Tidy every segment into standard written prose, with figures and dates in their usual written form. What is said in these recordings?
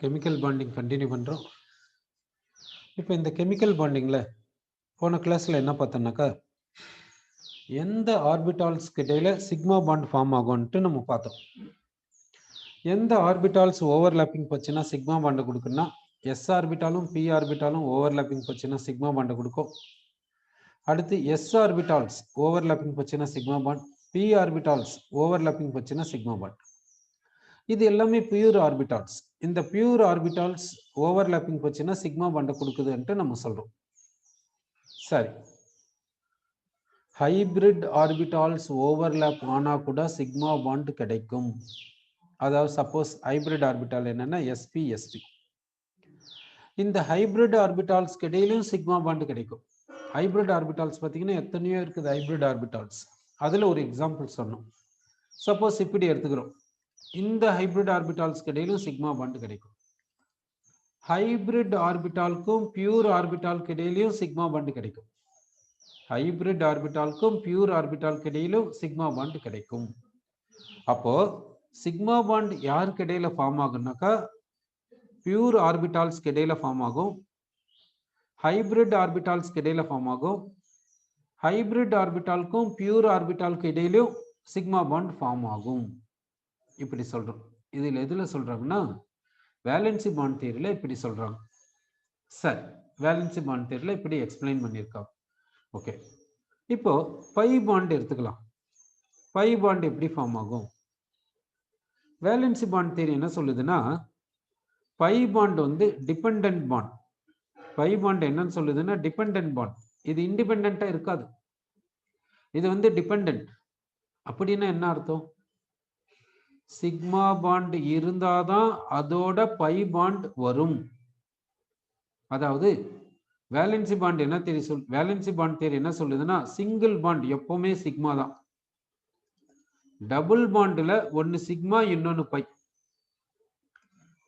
Chemical bonding continue பண்ணுறோம். இப்போ இந்த கெமிக்கல் பாண்டிங்கில் போன கிளாஸில் என்ன பார்த்தோம்னாக்கா, எந்த ஆர்பிட்டால்ஸ்க்கு இடையில சிக்மா பாண்ட் ஃபார்ம் ஆகும்ன்ட்டு நம்ம பார்த்தோம். எந்த ஆர்பிட்டால்ஸ் ஓவர்லாப்பிங் போச்சுன்னா சிக்மா பாண்டை கொடுக்குன்னா, எஸ் ஆர்பிட்டாலும் பி ஆர்பிட்டாலும் ஓவர்லாப்பிங் போச்சுன்னா சிக்மா பாண்டை கொடுக்கும். அடுத்து எஸ் ஆர்பிட்டால்ஸ் ஓவர்லாப்பிங் போச்சுன்னா sigma bond, P orbitals overlapping போச்சுன்னா சிக்மா பாண்ட். இது எல்லாமே பியூர் ஆர்பிட்டால்ஸ். இந்த பியூர் ஆர்பிட்டால்ஸ் ஓவர்லாப்பிங் போச்சுன்னா சிக்மா பாண்டை கொடுக்குதுன்ட்டு நம்ம சொல்றோம். சரி, ஹைபிரிட் ஆர்பிட்டால்ஸ் ஓவர்லாப் ஆனா கூட சிக்மா பாண்ட் கிடைக்கும். அதாவது சப்போஸ் ஹைபிரிட் ஆர்பிட்டால் என்னன்னா sp sp. இந்த ஹைபிரிட் ஆர்பிட்டால்ஸ் இடையிலும் சிக்மா பாண்ட் கிடைக்கும். ஹைபிரிட் ஆர்பிட்டால்ஸ் பார்த்தீங்கன்னா எத்தனையோ இருக்குது ஹைபிரிட் ஆர்பிட்டால்ஸ். அதுல ஒரு எக்ஸாம்பிள் சொன்னோம். சப்போஸ் இப்படி எடுத்துக்கிறோம், இந்த ஹைபிரிட் ஆர்பிட்டால்ஸ் இடையிலும் சிக்மா பாண்ட் கிடைக்கும். ஹைபிரிட் ஆர்பிட்டாலுக்கும் பியூர் ஆர்பிட்டாலுக்கு இடையிலும் சிக்மா பாண்ட் கிடைக்கும். ஹைபிரிட் ஆர்பிட்டாலுக்கும் பியூர் ஆர்பிட்டாலுக்கு இடையிலும் சிக்மா பாண்ட் கிடைக்கும். அப்போ சிக்மா பாண்ட் யாருக்கு இடையில ஃபார்ம் ஆகும்னாக்கா, பியூர் ஆர்பிட்டால்ஸ்க்கு இடையில ஃபார்ம் ஆகும், ஹைபிரிட் ஆர்பிட்டால்ஸ்க்கு இடையில ஃபார்ம் ஆகும். ஹைபிரிட் ஆர்பிட்டாலுக்கும் பியூர் ஆர்பிட்டாலுக்கு இடையிலும் சிக்மா பாண்ட் ஃபார்ம் ஆகும். இப்படி சொல்றோம். இதுல எதுல சொல்றாங்கன்னா, வேலன்சி பாண்ட் தியரியில இப்படி சொல்றாங்க. சரி, வேலன்சி பாண்ட் தியரியில இப்படி எக்ஸ்பிளைன் பண்ணியிருக்காங்க. ஓகே, இப்போ பை பாண்ட் எடுத்துக்கலாம். பை பாண்ட் எப்படி ஃபார்ம் ஆகும்? வேலன்சி பாண்ட் தியரி என்ன சொல்லுதுன்னா, பை பாண்ட் வந்து டிபெண்டன்ட் பாண்ட். பை பாண்ட் என்னன்னு சொல்லுதுன்னா டிபெண்டன்ட் பாண்ட். இது இண்டிபெண்டா இருக்காது, இது வந்து டிபெண்டன்ட். அப்படின்னா என்ன அர்த்தம்? சிக்மா பாண்ட் இருந்தாதான் அதோட பை பாண்ட் வரும். அதாவது வேலன்சி பாண்ட் என்ன தெரிய வேலன்சி பாண்ட் தியரி என்ன சொல்லுதுன்னா, சிங்கிள் பாண்ட் எப்பவுமே சிக்மா தான். டபுள் பாண்ட்ல ஒன்னு சிக்மா இன்னொன்னு பை.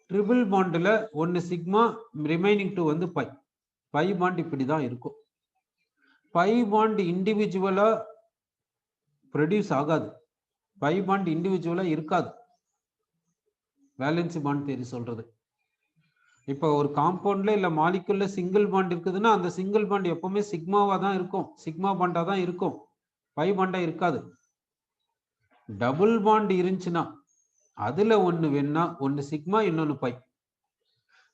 ட்ரிபிள் பாண்ட்ல ஒன்னு சிக்மா ரிமைனிங் டூ வந்து பை. பை பாண்ட் இப்படிதான் இருக்கும். பை பாண்ட் இண்டிவிஜுவலா ப்ரொடியூஸ் ஆகாது, பை பாண்ட் இண்டிவிஜுவலா இருக்காது. வேலன்சி பாண்ட் தியரி சொல்றது. இப்போ ஒரு காம்பவுண்ட்ல இல்ல மாலிகுல்ல சிங்கிள் பாண்ட் இருக்குதுன்னா அந்த சிங்கிள் பாண்ட் எப்பவுமே சிக்மாவா தான் இருக்கும், சிக்மா பாண்டா தான் இருக்கும், பை பாண்டா இருக்காது. டபுள் பாண்ட் இருந்துச்சுன்னா அதுல ஒன்னு வேணா ஒன்னு சிக்மா இன்னொன்னு பை.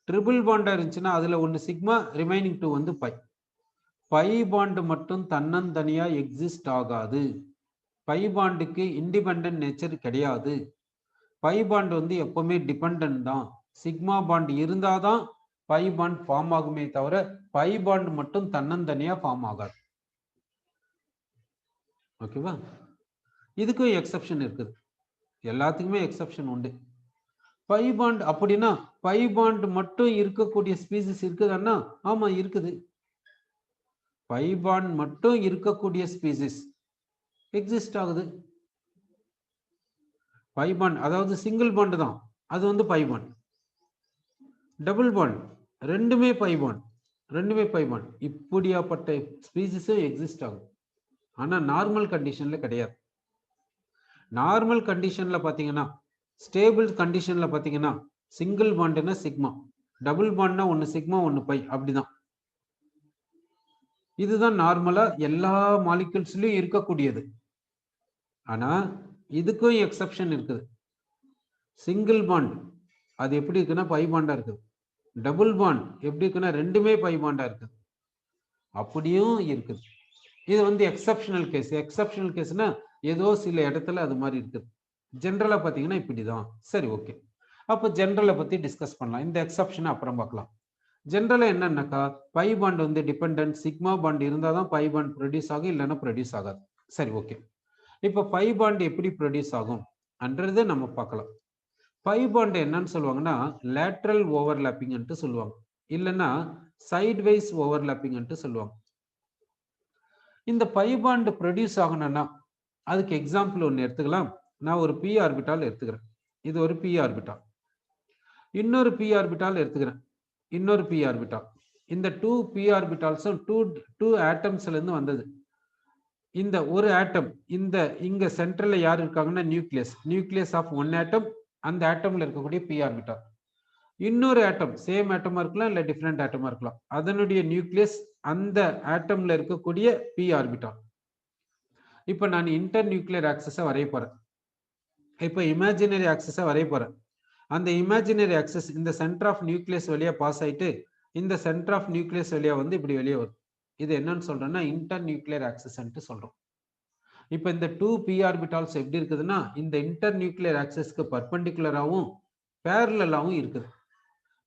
ட்ரிபிள் பாண்டா இருந்துச்சுன்னா அதுல ஒன்னு சிக்மா ரிமைனிங் டூ வந்து பை. பை பாண்ட் மட்டும் தன்னந்தனியா எக்ஸிஸ்ட் ஆகாது. பை பாண்டுக்கு இண்டிபெண்டன்ட் நேச்சர் கிடையாது. பை பாண்ட் வந்து எப்பவுமே டிபெண்டன்ட் தான். சிக்மா பாண்ட் இருந்தாதான் பை பாண்ட் ஃபார்ம் ஆகுமே தவிர பை பாண்ட் மட்டும் தன்னந்தனியா ஃபார்ம் ஆகாது. ஓகேவா? இதுக்கும் எக்ஸெப்ஷன் இருக்குது, எல்லாத்துக்குமே எக்ஸெப்ஷன் உண்டு. பை பாண்ட் அப்படின்னா பை பாண்ட் மட்டும் இருக்கக்கூடிய ஸ்பீசிஸ் இருக்குதுன்னா, ஆமா இருக்குது. பை பாண்ட் மட்டும் இருக்கக்கூடிய ஸ்பீசிஸ் எக்ஸிஸ்ட் ஆகுது. பை பாண்ட் அதாவது சிங்கிள் பாண்ட் தான், அது வந்து பை பாண்ட். டபுள் பாண்ட் ரெண்டுமே பை பாண்ட், ரெண்டுமே பை பாண்ட். இப்படியாப்பட்ட ஸ்பீசிஸும் எக்ஸிஸ்ட் ஆகும். ஆனா நார்மல் கண்டிஷன்ல கிடையாது. நார்மல் கண்டிஷன்ல பாத்தீங்கன்னா, ஸ்டேபிள் கண்டிஷன்ல பாத்தீங்கன்னா சிங்கிள் பாண்ட்னா சிக்மா, டபுள் பாண்ட்னா ஒன்னு சிக்மா ஒன்னு பை, அப்படிதான். இதுதான் நார்மலா எல்லா மாலிகுல்ஸ்லயும் இருக்கக்கூடியது. ஆனா இதுக்கும் எக்ஸெப்ஷன் இருக்குது. சிங்கிள் பாண்ட் அது எப்படி இருக்குன்னா பை பாண்டா இருக்குது. டபுள் பாண்ட் எப்படி இருக்குன்னா ரெண்டுமே பை பாண்டா இருக்குது, அப்படியும் இருக்குது. இது வந்து எக்ஸெப்ஷனல் கேஸ். எக்ஸெப்ஷனல் கேஸ்னா ஏதோ சில இடத்துல அது மாதிரி இருக்குது. ஜென்ரலா பாத்தீங்கன்னா இப்படிதான். சரி, ஓகே. அப்ப ஜென்ரலை பத்தி டிஸ்கஸ் பண்ணலாம். இந்த எக்ஸெப்ஷனை அப்புறம் பார்க்கலாம். ஜென்ரலா என்னன்னாக்கா, பை பாண்ட் வந்து டிபெண்டன்ட். சிக்மா பாண்ட் இருந்தாதான் பை பாண்ட் ப்ரொடியூஸ் ஆகும், இல்லைன்னா ப்ரொடியூஸ் ஆகாது. சரி, ஓகே. இப்ப பை பாண்ட் எப்படி ப்ரொடியூஸ் ஆகும் என்றதை நம்ம பார்க்கலாம். பை பாண்ட் என்னன்னு சொல்லுவாங்கன்னா லேட்ரல் ஓவர்லாப்பிங் சொல்லுவாங்க, இல்லைன்னா சைட்வைஸ் ஓவர்லாப்பிங் சொல்லுவாங்க. இந்த பை பாண்ட் ப்ரொடியூஸ் ஆகணும்னா அதுக்கு எக்ஸாம்பிள் ஒன்று எடுத்துக்கலாம். நான் ஒரு பி ஆர்பிட்டால் எடுத்துக்கிறேன், இது ஒரு பி ஆர்பிட்டால். இன்னொரு பி ஆர்பிட்டால் எடுத்துக்கிறேன், இன்னொரு பி ஆர்பிட்டால். இந்த டூ பி ஆர்பிட்டால்ஸும் டூ ஆட்டம்ஸ்ல இருந்து வந்தது. இந்த ஒரு ஆட்டம், இந்த இங்க சென்டர்ல யார் இருக்காங்கன்னா nucleus, nucleus of one atom, அந்த ஆட்டம்ல இருக்கக்கூடிய பி ஆர்பிட்டால். இன்னொரு ஆட்டம் சேம் ஆட்டமா இருக்கலாம் இல்ல டிஃப்ரெண்ட் ஆட்டமா இருக்கலாம். அதனுடைய நியூக்ளியஸ் அந்த ஆட்டம்ல இருக்கக்கூடிய p ஆர்பிட்டால். இப்ப நான் இன்டர் நியூக்ளியர் ஆக்சிஸை வரைய போறேன். இப்ப இமேஜினரி ஆக்சிஸை வரைய போறேன். அந்த இமேஜினரி ஆக்சிஸ் இந்த சென்டர் ஆஃப் நியூக்ளியஸ் வழியா பாஸ் ஆயிட்டு இந்த சென்டர் ஆஃப் நியூக்ளியஸ் வழியா வந்து இப்படி வெளியே வரும். இது என்னன்னு சொல்றேன்னா இன்டர் நியூக்ளியர் ஆக்சிஸ் சொல்றோம். இப்ப இந்த 2 p ஆர்பிட்டால்ஸ் எப்படி இருக்குதுன்னா இந்த இன்டர் நியூக்ளியர் ஆக்சிஸ்க்கு பர்பெண்டிகுலராகவும் பேரலாவும் இருக்குது.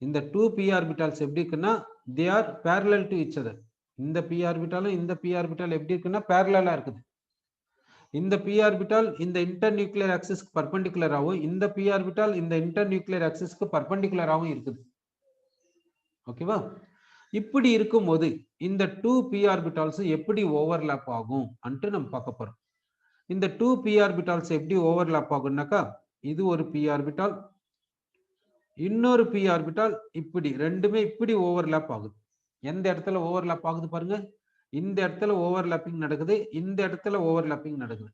இந்த 2 p ஆர்பிட்டால்ஸ் எப்படி இருக்குன்னா they are parallel to each other. இந்த p ஆர்பிட்டாலும் இந்த p ஆர்பிட்டால் எப்படி இருக்குன்னா பேரலலா இருக்குது. இந்த p ஆர்பிட்டால் இந்த இன்டர் நியூக்ளியர் ஆக்சிஸ்க்கு பர்பெண்டிகுலராகவும் இந்த p ஆர்பிட்டால் இந்த இன்டர் நியூக்ளியர் ஆக்சிஸ்க்கு பர்பெண்டிகுலராகவும் இருக்குது. ஓகேவா? இப்படி இருக்கும்போது இந்த 2 p ஆர்பிட்டால்ஸ் எப்படி ஓவர்லாப் ஆகும் அன்ட்டு நம்ம பார்க்க போறோம். இந்த 2 p ஆர்பிட்டால்ஸ் எப்படி ஓவர்லாப் ஆகும்னாக்கா இது ஒரு p ஆர்பிட்டால், இன்னொரு p ஆர்பிட்டால் இப்படி ரெண்டுமே இப்படி ஓவர்லாப் ஆகுது. எந்த இடத்துல ஓவர்லாப் ஆகுது பாருங்க. இந்த இடத்துல ஓவர்லாப்பிங் நடக்குது, இந்த இடத்துல ஓவர்லாப்பிங் நடக்குது.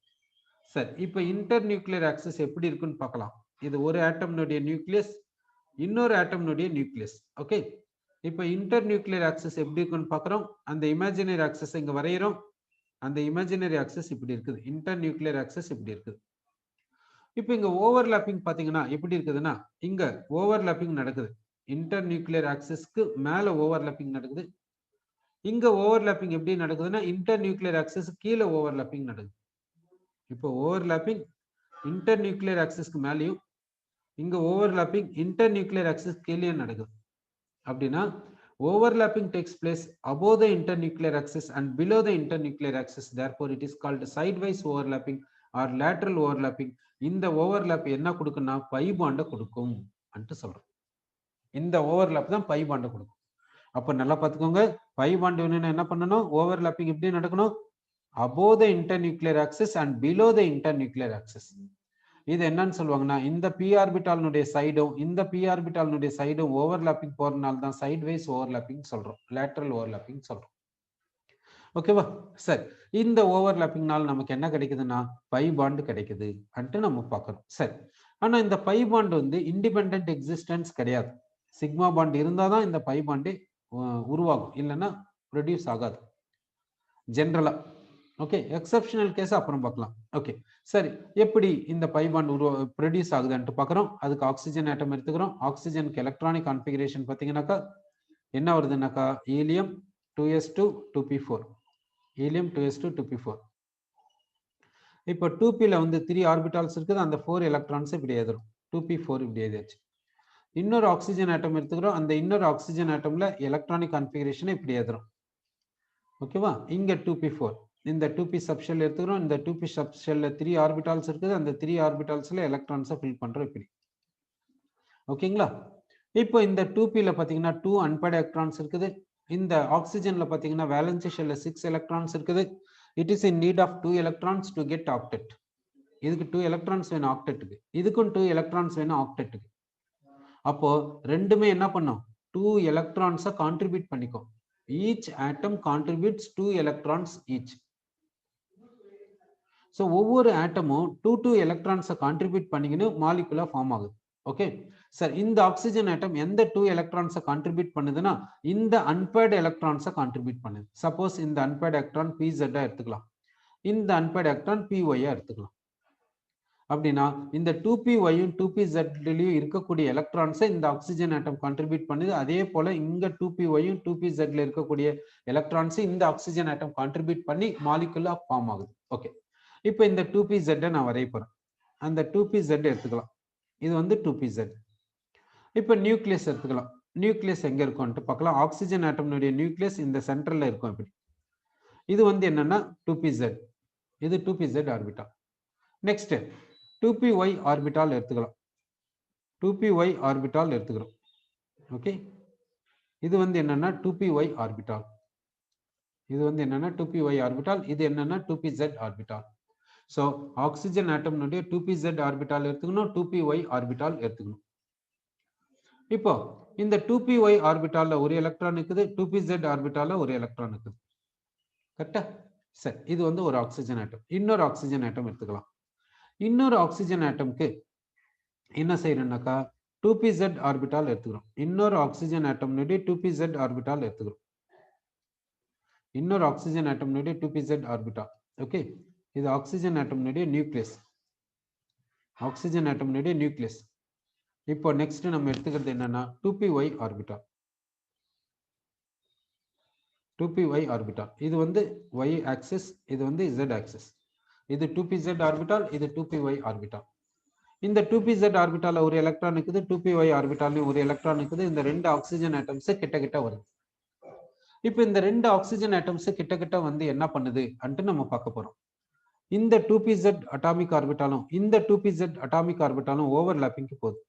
சரி, இப்ப இன்டர் நியூக்ளியர் ஆக்சிஸ் எப்படி இருக்குன்னு பார்க்கலாம். இது ஒரு ஆட்டம்னுடைய நியூக்ளியஸ், இன்னொரு ஆட்டம்னுடைய நியூக்ளியஸ். ஓகே, இப்ப இன்டர் நியூக்ளியர் ஆக்சிஸ் எப்படி இருக்குன்னு பார்க்குறோம். அந்த இமேஜினரி ஆக்சிஸ் இங்க வரைகிறோம். அந்த இமேஜினரி ஆக்சிஸ் இப்படி இருக்குது, இன்டர் நியூக்ளியர் ஆக்சிஸ் இப்படி இருக்குது. இப்போ இங்க ஓவர்லாப்பிங் பாத்தீங்கன்னா எப்படி இருக்குதுன்னா இங்க ஓவர்லாப்பிங் நடக்குது. இன்டர் நியூக்ளியர் ஆக்சிஸ்க்கு மேல ஓவர்லாப்பிங் நடக்குது. இங்க ஓவர்லாப்பிங் எப்படி நடக்குதுன்னா இன்டர் நியூக்ளியர் ஆக்சிஸ் கீழே ஓவர்லாப்பிங் நடக்குது. இப்போ ஓவர்லாப்பிங் இன்டர் நியூக்ளியர் ஆக்சிஸ்க்கு மேலேயும் இங்க ஓவர்லாப்பிங் இன்டர் நியூக்ளியர் ஆக்சிஸ் கீழே நடக்குது. அப்படின்னா overlapping takes place above the internuclear axis and below the internuclear axis. Therefore, it is called sidewise overlapping or lateral overlapping. இந்த overlap என்ன கொடுக்குன்னா பை பாண்டை கொடுக்கும் அன்ட்டு சொல்றோம். இந்த ஓவர்லாப் தான் பை பாண்டை கொடுக்கும். அப்ப நல்லா பார்த்துக்கோங்க, பை பாண்ட் வேணும்னா என்ன பண்ணணும்? ஓவர்லாப்பிங் எப்படி நடக்கணும்? above the internuclear axis and below the internuclear axis. இது என்னன்னு சொல்லுவாங்கன்னா இந்த p ஆர்பிட்டால்னுடைய சைடும் இந்த p ஆர்பிட்டால்னுடைய சைடும் ஓவர்லாப்பிங் போறதுனால தான் சைட்வைஸ் ஓவர்லாப்பிங் சொல்றோம், லேட்டரல் ஓவர்லாப்பிங் சொல்றோம். ஓகேவா? சரி, இந்த ஓவர்லாப்பிங்னால நமக்கு என்ன கிடைக்குதுன்னா பை பாண்ட் கிடைக்குது அன்ட்டு நம்ம பார்க்கணும். சரி, ஆனா இந்த பை பாண்ட் வந்து இண்டிபெண்டன்ட் எக்ஸிஸ்டன்ஸ் கிடையாது. சிக்மா பாண்ட் இருந்தாதான் இந்த பை பாண்டே உருவாகும், இல்லைன்னா ப்ரொடியூஸ் ஆகாது ஜென்ரலா. ஓகே, எக்ஸெப்ஷனல் கேஸ் அப்புறம் பார்க்கலாம். ஓகே, சரி, எப்படி இந்த பை பாண்ட் ப்ரொடியூஸ் ஆகுதுன்ட்டு பார்க்குறோம். அதுக்கு ஆக்சிஜன் ஆட்டம் எடுத்துக்கிறோம். ஆக்சிஜனுக்கு எலக்ட்ரானிக் கான்ஃபிகரேஷன் பார்த்தீங்கன்னாக்கா என்ன வருதுன்னாக்கா helium 2s2 2p4, helium 2s2 2p4. இப்போ 2pல வந்து 3 ஆர்பிட்டால்ஸ் இருக்குது, அந்த 4 எலக்ட்ரான்ஸ் இப்படி எழுதுறோம், 2p4 இப்படி எழுதியாச்சு. இன்னொரு ஆக்சிஜன் ஆட்டம் எடுத்துக்கிறோம். அந்த இன்னொரு ஆக்சிஜன் ஆட்டம்ல எலக்ட்ரானிக் கான்ஃபிகரேஷனை இப்படி எழுதுறோம். ஓகேவா? இங்க 2p4, இந்த 2p சப்ஷெல் எடுத்துக்கிறோம். இந்த 2p சப்ஷெல்ல 3 ஆர்பிட்டால்ஸ் இருக்குது, அந்த 3 ஆர்பிட்டால்ஸ்ல எலக்ட்ரான்ஸை ஃபில் பண்றோம் இப்படி. ஓகேங்களா? இப்போ இந்த 2pல பாத்தீங்கன்னா 2 அன்பேர்ட் எலக்ட்ரான்ஸ் இருக்குது. இந்த ஆக்சிஜன்ல பாத்தீங்கன்னா வேலன்சி ஷெல்ல 6 எலக்ட்ரான்ஸ் இருக்குது. It is in need of 2 electrons to get octet. இதுக்கு 2 எலக்ட்ரான்ஸ் வேணும் ஆக்டெட்டுக்கு, இதுக்கும் 2 எலக்ட்ரான்ஸ் வேணும் ஆக்டெட்டுக்கு. அப்போ ரெண்டுமே என்ன பண்ணும்? 2 எலக்ட்ரான்ஸை கான்ட்ரிபியூட் பண்ணிக்கும். each atom contributes 2 electrons each. So ஒவ்வொரு ஆட்டமும் 2 எலக்ட்ரான்ஸை கான்ட்ரிபியூட் பண்ணிக்கின்னு மாலிகுலா ஃபார்ம் ஆகுது. ஓகே சார், இந்த ஆக்சிஜன் ஆட்டம் எந்த 2 எலக்ட்ரான்ஸை கான்ட்ரிபியூட் பண்ணுதுன்னா இந்த அன்பேர்ட் எலக்ட்ரான்ஸை கான்ட்ரிபியூட் பண்ணுது. சப்போஸ் இந்த அன்பேர்ட் எலக்ட்ரான் pz எடுத்துக்கலாம், இந்த அன்பேர்ட் எலக்ட்ரான் py எடுத்துக்கலாம். அப்படின்னா இந்த 2pyயும் 2pzலயும் இருக்கக்கூடிய எலக்ட்ரான்ஸை இந்த ஆக்சிஜன் ஆட்டம் கான்ட்ரிபியூட் பண்ணுது. அதே போல இங்க 2pyயும் 2pzல இருக்கக்கூடிய எலக்ட்ரான்ஸை இந்த ஆக்சிஜன் ஆட்டம் கான்ட்ரிபியூட் பண்ணி மாலிகுலா ஃபார்ம் ஆகுது. ஓகே, இப்போ இந்த 2pz நான் வரைய போறேன். அந்த 2pz எடுத்துக்கலாம், இது வந்து 2pz. இப்போ நியூக்ளியஸ் எடுத்துக்கலாம். நியூக்ளியஸ் எங்க இருக்கும்னு பார்க்கலாம். ஆக்சிஜன் ஆட்டம்னுடைய நியூக்ளியஸ் இந்த சென்டர்ல இருக்கும் இப்படி. இது வந்து என்னன்னா 2pz, இது 2pz orbital. Next 2py orbital எடுத்துக்கலாம். 2py ஆர்பிட்டால் எடுத்துக்கிறோம். ஓகே, இது வந்து என்னன்னா 2py ஆர்பிட்டால். இது வந்து என்னன்னா 2py ஆர்பிட்டால், இது என்னன்னா 2pz ஆர்பிட்டால். சோ ஆக்சிஜன் ஆட்டம்னுடைய 2pz ஆர்பிட்டால் எடுத்துக்கணும், 2py ஆர்பிட்டால் எடுத்துக்கணும். இப்போ இந்த 2py ஆர்பிட்டால்ல ஒரு எலக்ட்ரான் இருக்குது, 2pz ஆர்பிட்டால்ல ஒரு எலக்ட்ரான் இருக்குது. கரெக்டா? சரி, இது வந்து ஒரு ஆக்சிஜன் ஆட்டம். இன்னொரு ஆக்சிஜன் ஆட்டம் எடுத்துக்கலாம். இன்னொரு ஆக்சிஜன் ஆட்டம்க்கு என்ன செய்யறோம்னாக்கா 2pz ஆர்பிட்டால் எடுத்துக்கிறோம். இன்னொரு ஆக்சிஜன் ஆட்டம்னுடைய 2pz ஆர்பிட்டால் எடுத்துக்கிறோம். இன்னொரு ஆக்சிஜன் ஆட்டம்னுடைய 2pz ஆர்பிட்டால். ஓகே, இது ஆக்சிஜன் ஆட்டம்னுடைய நியூக்ளியஸ். ஆக்சிஜன் ஆட்டம்னுடைய நியூக்ளியஸ். இப்போ நெக்ஸ்ட் நம்ம எடுத்துக்கிறது என்னன்னா 2py ஆர்பிட்டால். 2py orbital. இது வந்து y ஆக்சிஸ், இது வந்து z ஆக்சிஸ். இது 2pz ஆர்பிட்டால், இது 2py ஆர்பிட்டால். இந்த 2pz ஆர்பிட்டால ஒரு எலக்ட்ரான் இருக்குது, 2py ஆர்பிட்டால்ல ஒரு எலக்ட்ரான் இருக்குது. இந்த ரெண்டு ஆக்சிஜன் ஆட்டம்ஸ் கிட்ட கிட்ட வருது. இப்போ இந்த ரெண்டு ஆக்சிஜன் ஆட்டம்ஸ் கிட்ட கிட்ட வந்து என்ன பண்ணுது அன்ட்டு நம்ம பார்க்க போறோம். இந்த 2pz அட்டாமிக் ஆர்பிட்டாலும் இந்த 2pz அட்டாமிக் ஆர்பிட்டாலும் ஓவர்லாப்பிங்க்கு போகுது.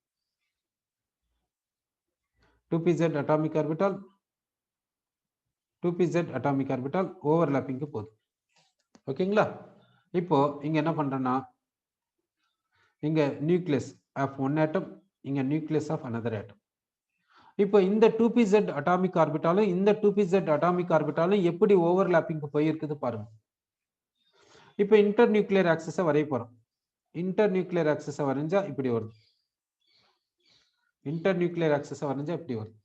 2pz atomic orbital 2pz atomic orbital ஓவர்லாப்பிங்க்கு போகுது. ஓகேங்களா? இப்போ இங்க என்ன பண்றோம்னா, இங்க நியூக்ளியஸ் ஆஃப் ஒன் ஆட்டம், இங்க நியூக்ளியஸ் ஆஃப் another ஆட்டம். இப்போ இந்த 2pz அட்டாமிக் ஆர்பிட்டாலும் இந்த 2pz அட்டாமிக் ஆர்பிட்டாலும் எப்படி ஓவர்லாப்பிங்க்கு போயிருக்குது பாருங்க. இப்போ இன்டர் நியூக்ளியர் ஆக்சிஸை வரைய போறோம். இன்டர் நியூக்ளியர் ஆக்சிஸை வரைஞ்சா இப்படி வருது. இன்டர் நியூக்ளியர் ஆக்சிஸை வரைஞ்சா இப்படி வருது.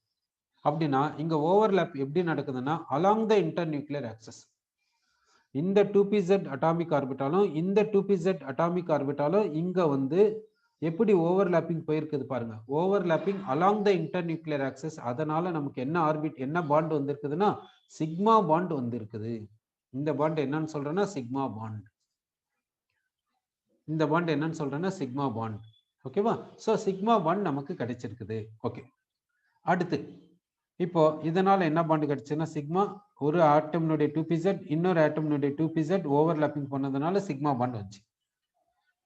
அப்படின்னா இங்க ஓவர்லாப் எப்படி நடக்குதுன்னா along the internuclear axis. இந்த 2pz அட்டாமிக் ஆர்பிட்டாலும் இந்த 2pz அட்டாமிக் ஆர்பிட்டாலும் இங்க வந்து எப்படி ஓவர்லாப்பிங் போயிருக்குது பாருங்க. Overlapping along the internuclear axis. அதனால நமக்கு என்ன ஆர்பிட், என்ன பாண்ட் வந்திருக்குதுன்னா சிக்மா பாண்ட் வந்திருக்குது. இந்த பாண்ட் என்னன்னு சொல்றேன்னா சிக்மா பாண்ட். இந்த பாண்ட் என்னன்னு சொல்றேன்னா சிக்மா பாண்ட். ஓகேவா? சோ சிக்மா பாண்ட் நமக்கு கிடைச்சிருக்குது. ஓகே, அடுத்து இப்போ இதனால என்ன பாண்ட் கிடைச்சுன்னா சிக்மா, ஒரு ஆட்டம்னுடைய 2pz இன்னொரு ஆட்டம்னுடைய 2pz ஓவர்லாப்பிங் பண்ணதுனால சிக்மா பாண்ட் வந்துச்சு.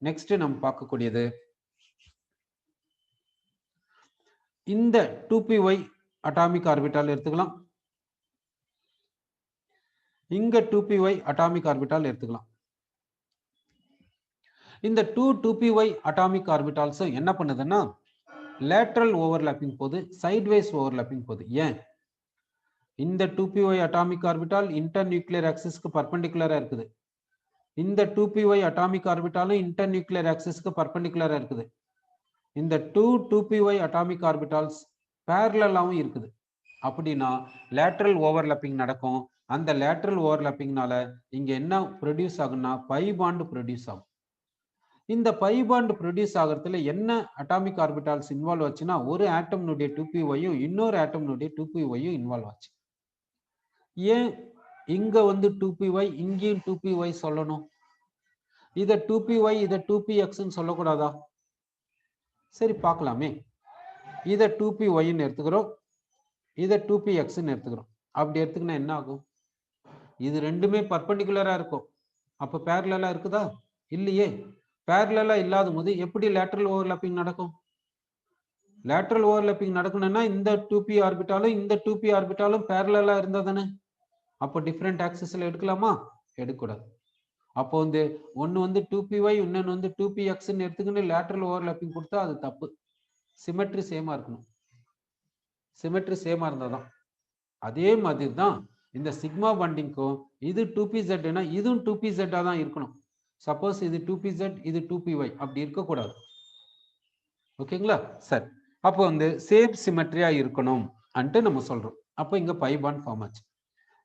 நெக்ஸ்ட் நம்ம பார்க்கக்கூடியது இந்த 2py அட்டாமிக் ஆர்பிட்டால் எடுத்துக்கலாம். இங்க 2py அட்டாமிக் ஆர்பிட்டால் எடுத்துக்கலாம். இந்த 2py அட்டாமிக் ஆர்பிட்டால்ஸ் என்ன பண்ணுதுன்னா லேட்டரல் ஓவர்லாப்பிங் போது, சைட்வேஸ் ஓவர்லாப்பிங் போது. ஏன்? இந்த 2py atomic orbital inter nuclear ஆக்சிஸ்க்கு பர்பெண்டிகுலரா இருக்குது. இந்த 2py அட்டாமிக் ஆர்பிட்டாலும் இன்டர் நியூக்ளியர் ஆக்சிஸ்க்கு பர்பெண்டிகுலரா இருக்குது. இந்த 2py அட்டாமிக் ஆர்பிட்டால்ஸ் பேரலலாவும் இருக்குது. அப்படின்னா லேட்டரல் ஓவர்லாப்பிங் நடக்கும். அந்த லேட்டரல் ஓவர்லாப்பிங்னால இங்க என்ன ப்ரொடியூஸ் ஆகும்னா பை பாண்ட் ப்ரொடியூஸ் ஆகும். இந்த பை பாண்ட் ப்ரொடியூஸ் ஆகிறதுல என்ன அட்டாமிக் ஆர்பிட்டால்ஸ் இன்வால்வ் ஆச்சுன்னா ஒரு ஆட்டம்னுடைய 2pyயும் இன்னொரு ஆட்டம்னுடைய 2pyயும் இன்வால்வ் ஆச்சு. ஏன் இங்க வந்து 2py இங்கேயும் 2py சொல்லணும்? இத 2py இத 2pxன்னு சொல்லக்கூடாதா? சரி பார்க்கலாமே. இத 2pyன்னு எடுத்துக்கிறோம், இத 2pxன்னு எடுத்துக்கிறோம். அப்படி எடுத்துக்கினா என்ன ஆகும்? இது ரெண்டுமே பர்பெண்டிகுலரா இருக்கும். அப்ப பேரலலா இருக்குதா? இல்லையே. பேரலலா இல்லாத போது எப்படி லேட்டரல் ஓவர்லாப்பிங் நடக்கும்? லேட்டரல் ஓவர்லாப்பிங் நடக்கணும்னா இந்த 2p ஆர்பிட்டாலும் இந்த 2p ஆர்பிட்டாலும் பேரலலா இருந்தா தானே. அப்போ டிஃபரெண்ட் ஆக்சிஸ்ல எடுக்கலாமா? எடுக்கக்கூடாது. அப்போ வந்து ஒன்னு வந்து 2py இன்னொன்னு வந்து 2pxன்னு எடுத்துக்கிட்டு லேட்டரல் ஓவர்லாப்பிங் கொடுத்தா அது தப்பு. சிமெட்ரி சேமா இருக்கணும். சிமெட்ரி சேமா இருந்தாதான். அதே மாதிரி தான் இந்த சிக்மா பாண்டிங்க்கும் இது 2pzனா இதுவும் 2pz தான் இருக்கணும். சப்போஸ் இது 2pz இது 2py அப்படி இருக்கக்கூடாது. ஓகேங்களா? சரி, அப்போ வந்து சேம் சிமெட்ரியா இருக்கணும் அன்ட்டு நம்ம சொல்றோம். அப்போ இங்க பை பாண்ட் ஃபார்ம் ஆச்சு.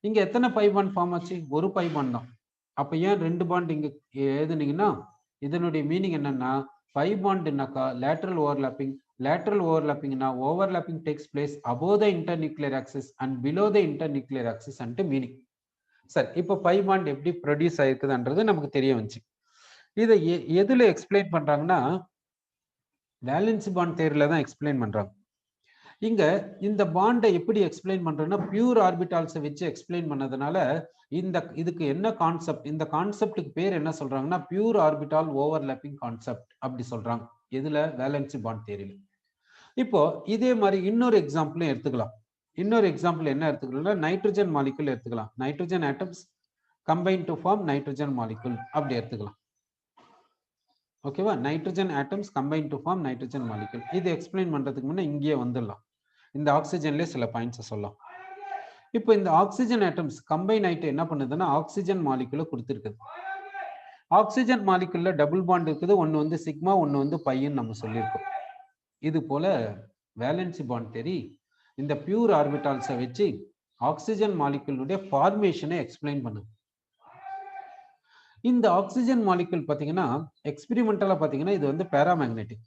இங்க எத்தனை பை பாண்ட் ஃபார்ம் ஆச்சு? ஒரு பை பாண்ட் தான். அப்ப ஏன் ரெண்டு பாண்ட் இங்க எழுதுனீங்கன்னா இதனுடைய மீனிங் என்னன்னா பை பாண்ட்னாக்கா lateral overlapping. Lateral overlapping na overlapping takes place above the internuclear axis and below the internuclear axis and meaning. சரி, இப்போ பை பாண்ட் எப்படி ப்ரொடியூஸ் ஆயிருக்குதுன்றது நமக்கு தெரிய வந்துச்சு. இதை எதுல எக்ஸ்பிளைன் பண்றாங்கன்னா வேலன்சி பாண்ட் தியரியில தான் எக்ஸ்பிளைன் பண்றாங்க. இங்க இந்த பாண்டை எப்படி எக்ஸ்பிளைன் பண்றோம்னா பியூர் ஆர்பிட்டால்ஸை வச்சு எக்ஸ்பிளைன் பண்ணதுனால இதுக்கு என்ன கான்செப்ட், இந்த கான்செப்டுக்கு பேர் என்ன சொல்றாங்கன்னா பியூர் ஆர்பிட்டால் ஓவர்லாப்பிங் கான்செப்ட் அப்படி சொல்றாங்க. எதுல? வேலன்சி பாண்ட் தியரியில. இப்போ இதே மாதிரி இன்னொரு எக்ஸாம்பிளும் எடுத்துக்கலாம். இன்னொரு எக்ஸாம்பிள் என்ன எடுத்துக்கலாம்னா நைட்ரஜன் மாலிகுல் எடுத்துக்கலாம். Nitrogen atoms combine to form nitrogen molecule அப்படி எடுத்துக்கலாம். ஓகேவா? Nitrogen atoms combine to form nitrogen molecule. இது எக்ஸ்பிளைன் பண்றதுக்கு முன்ன இங்கேயே வந்துடலாம். இந்த ஆக்சிஜன்லேயே சில பாயிண்ட்ஸ் சொல்லலாம். இப்போ இந்த ஆக்சிஜன் ஆட்டம்ஸ் கம்பைன் ஆயிட்டு என்ன பண்ணுதுன்னா ஆக்சிஜன் மாலிகுலை கொடுத்துருக்குது. ஆக்சிஜன் மாலிகுல்ல டபுள் பாண்ட் இருக்குது. ஒன்னு வந்து சிக்மா, ஒன்னு வந்து பைன்னு நம்ம சொல்லியிருக்கோம். இது போல வேலன்சி பாண்ட் தியரி இந்த பியூர் ஆர்பிட்டால்ஸை வச்சு ஆக்சிஜன் மாலிகுலுடைய ஃபார்மேஷனை எக்ஸ்பிளைன் பண்ணுது. இந்த ஆக்சிஜன் மாலிகுல் பார்த்தீங்கன்னா எக்ஸ்பெரிமெண்டலா பார்த்தீங்கன்னா இது வந்து பேராமேக்னெட்டிக்.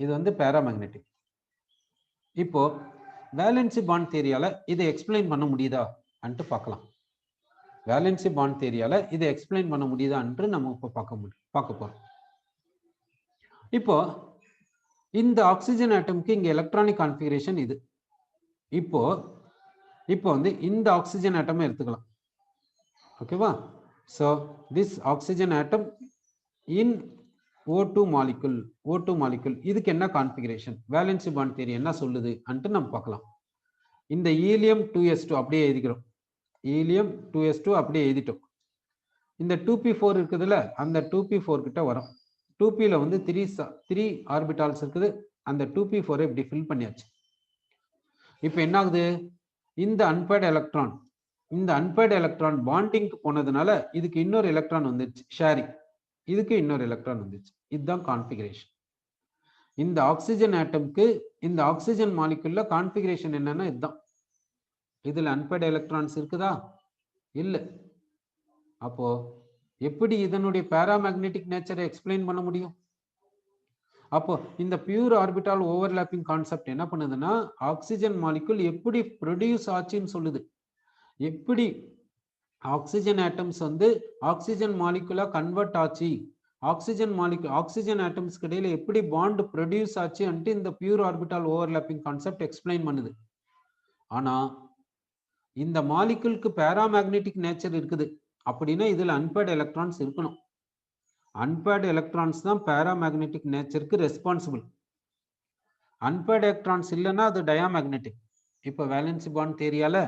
இது வந்து பேராமேக்னெட்டிக். இப்போ வேலன்சி பாண்ட் தியரியால இதை எக்ஸ்பிளைன் பண்ண முடியுதா என்று பார்க்கலாம். வேலன்சி பாண்ட் தியரியால இதை எக்ஸ்பிளைன் பண்ண முடியுதா என்று நம்ம இப்போ பார்க்க போறோம். இப்போ இந்த ஆக்சிஜன் ஆட்டம்க்கு இங்க எலக்ட்ரானிக் கான்ஃபிகரேஷன் இது. இப்போ வந்து இந்த ஆக்சிஜன் ஆட்டம் எடுத்துக்கலாம். ஓகேவா? So this oxygen atom in O2 molecule இதுக்கு என்ன கான்ஃபிகரேஷன், வேலன்சி பாண்ட் தியரி என்ன சொல்லுது அன்ட்டு நம்ம பார்க்கலாம். இந்த ஹீலியம் 2s2 அப்படியே எழுதிக்கிறோம். ஹீலியம் 2s2 அப்படியே எழுதிட்டோம். இந்த 2p4 இருக்குதுல்ல, அந்த 2p4 கிட்ட வரும். 2p ல வந்து 3 ஆர்பிட்டால்ஸ் இருக்குது. அந்த 2p4 இப்படி ஃபில் பண்ணியாச்சு. இப்போ என்ன ஆகுது, இந்த அன்பேர்ட் எலக்ட்ரான் பாண்டிங்க்கு போனதுனால இதுக்கு இன்னொரு எலக்ட்ரான் வந்துச்சு, ஷேரிங். இதுக்கு இன்னொரு எலக்ட்ரான் வந்துச்சு. இதுதான் கான்ஃபிகரேஷன். இந்த ஆக்சிஜன் ஆட்டம்க்கு இந்த ஆக்சிஜன் மாலிகுல்ல கான்ஃபிகரேஷன் என்னன்னா இதுதான். இதுல அன்பேர்ட் எலக்ட்ரான்ஸ் இருக்குதா? இல்ல. அப்போ எப்படி இதனுடைய பாராமேக்னெட்டிக் நேச்சரை எக்ஸ்பிளைன் பண்ண முடியும்? அப்போ இந்த பியூர் ஆர்பிட்டால் ஓவர்லாப்பிங் கான்செப்ட் என்ன பண்ணுதுன்னா ஆக்சிஜன் மாலிகுல் எப்படி ப்ரொடியூஸ் ஆச்சுன்னு சொல்லுது. எப்படி ஆக்சிஜன் ஆட்டம்ஸ் வந்து ஆக்சிஜன் மாலிகுலா கன்வெர்ட் ஆச்சு, ஆக்சிஜன் ஆட்டம்ஸ்க்கு இடையில எப்படி பாண்ட் ப்ரொடியூஸ் ஆச்சு அன்ட்டு இந்த pure orbital overlapping concept explain பண்ணுது. ஆனா இந்த மாலிகுலுக்கு பாராமேக்னெட்டிக் நேச்சர் இருக்குது அப்படின்னா இதுல அன்பேர்ட் எலக்ட்ரான்ஸ் இருக்கணும். அன்பேர்ட் எலக்ட்ரான்ஸ் தான் பாராமேக்னெட்டிக் நேச்சருக்கு ரெஸ்பான்சிபிள். அன்பேர்ட் எலக்ட்ரான்ஸ் இல்லைன்னா அது டயாமேக்னெட்டிக். இப்போ வேலன்சி பாண்ட் தியரியால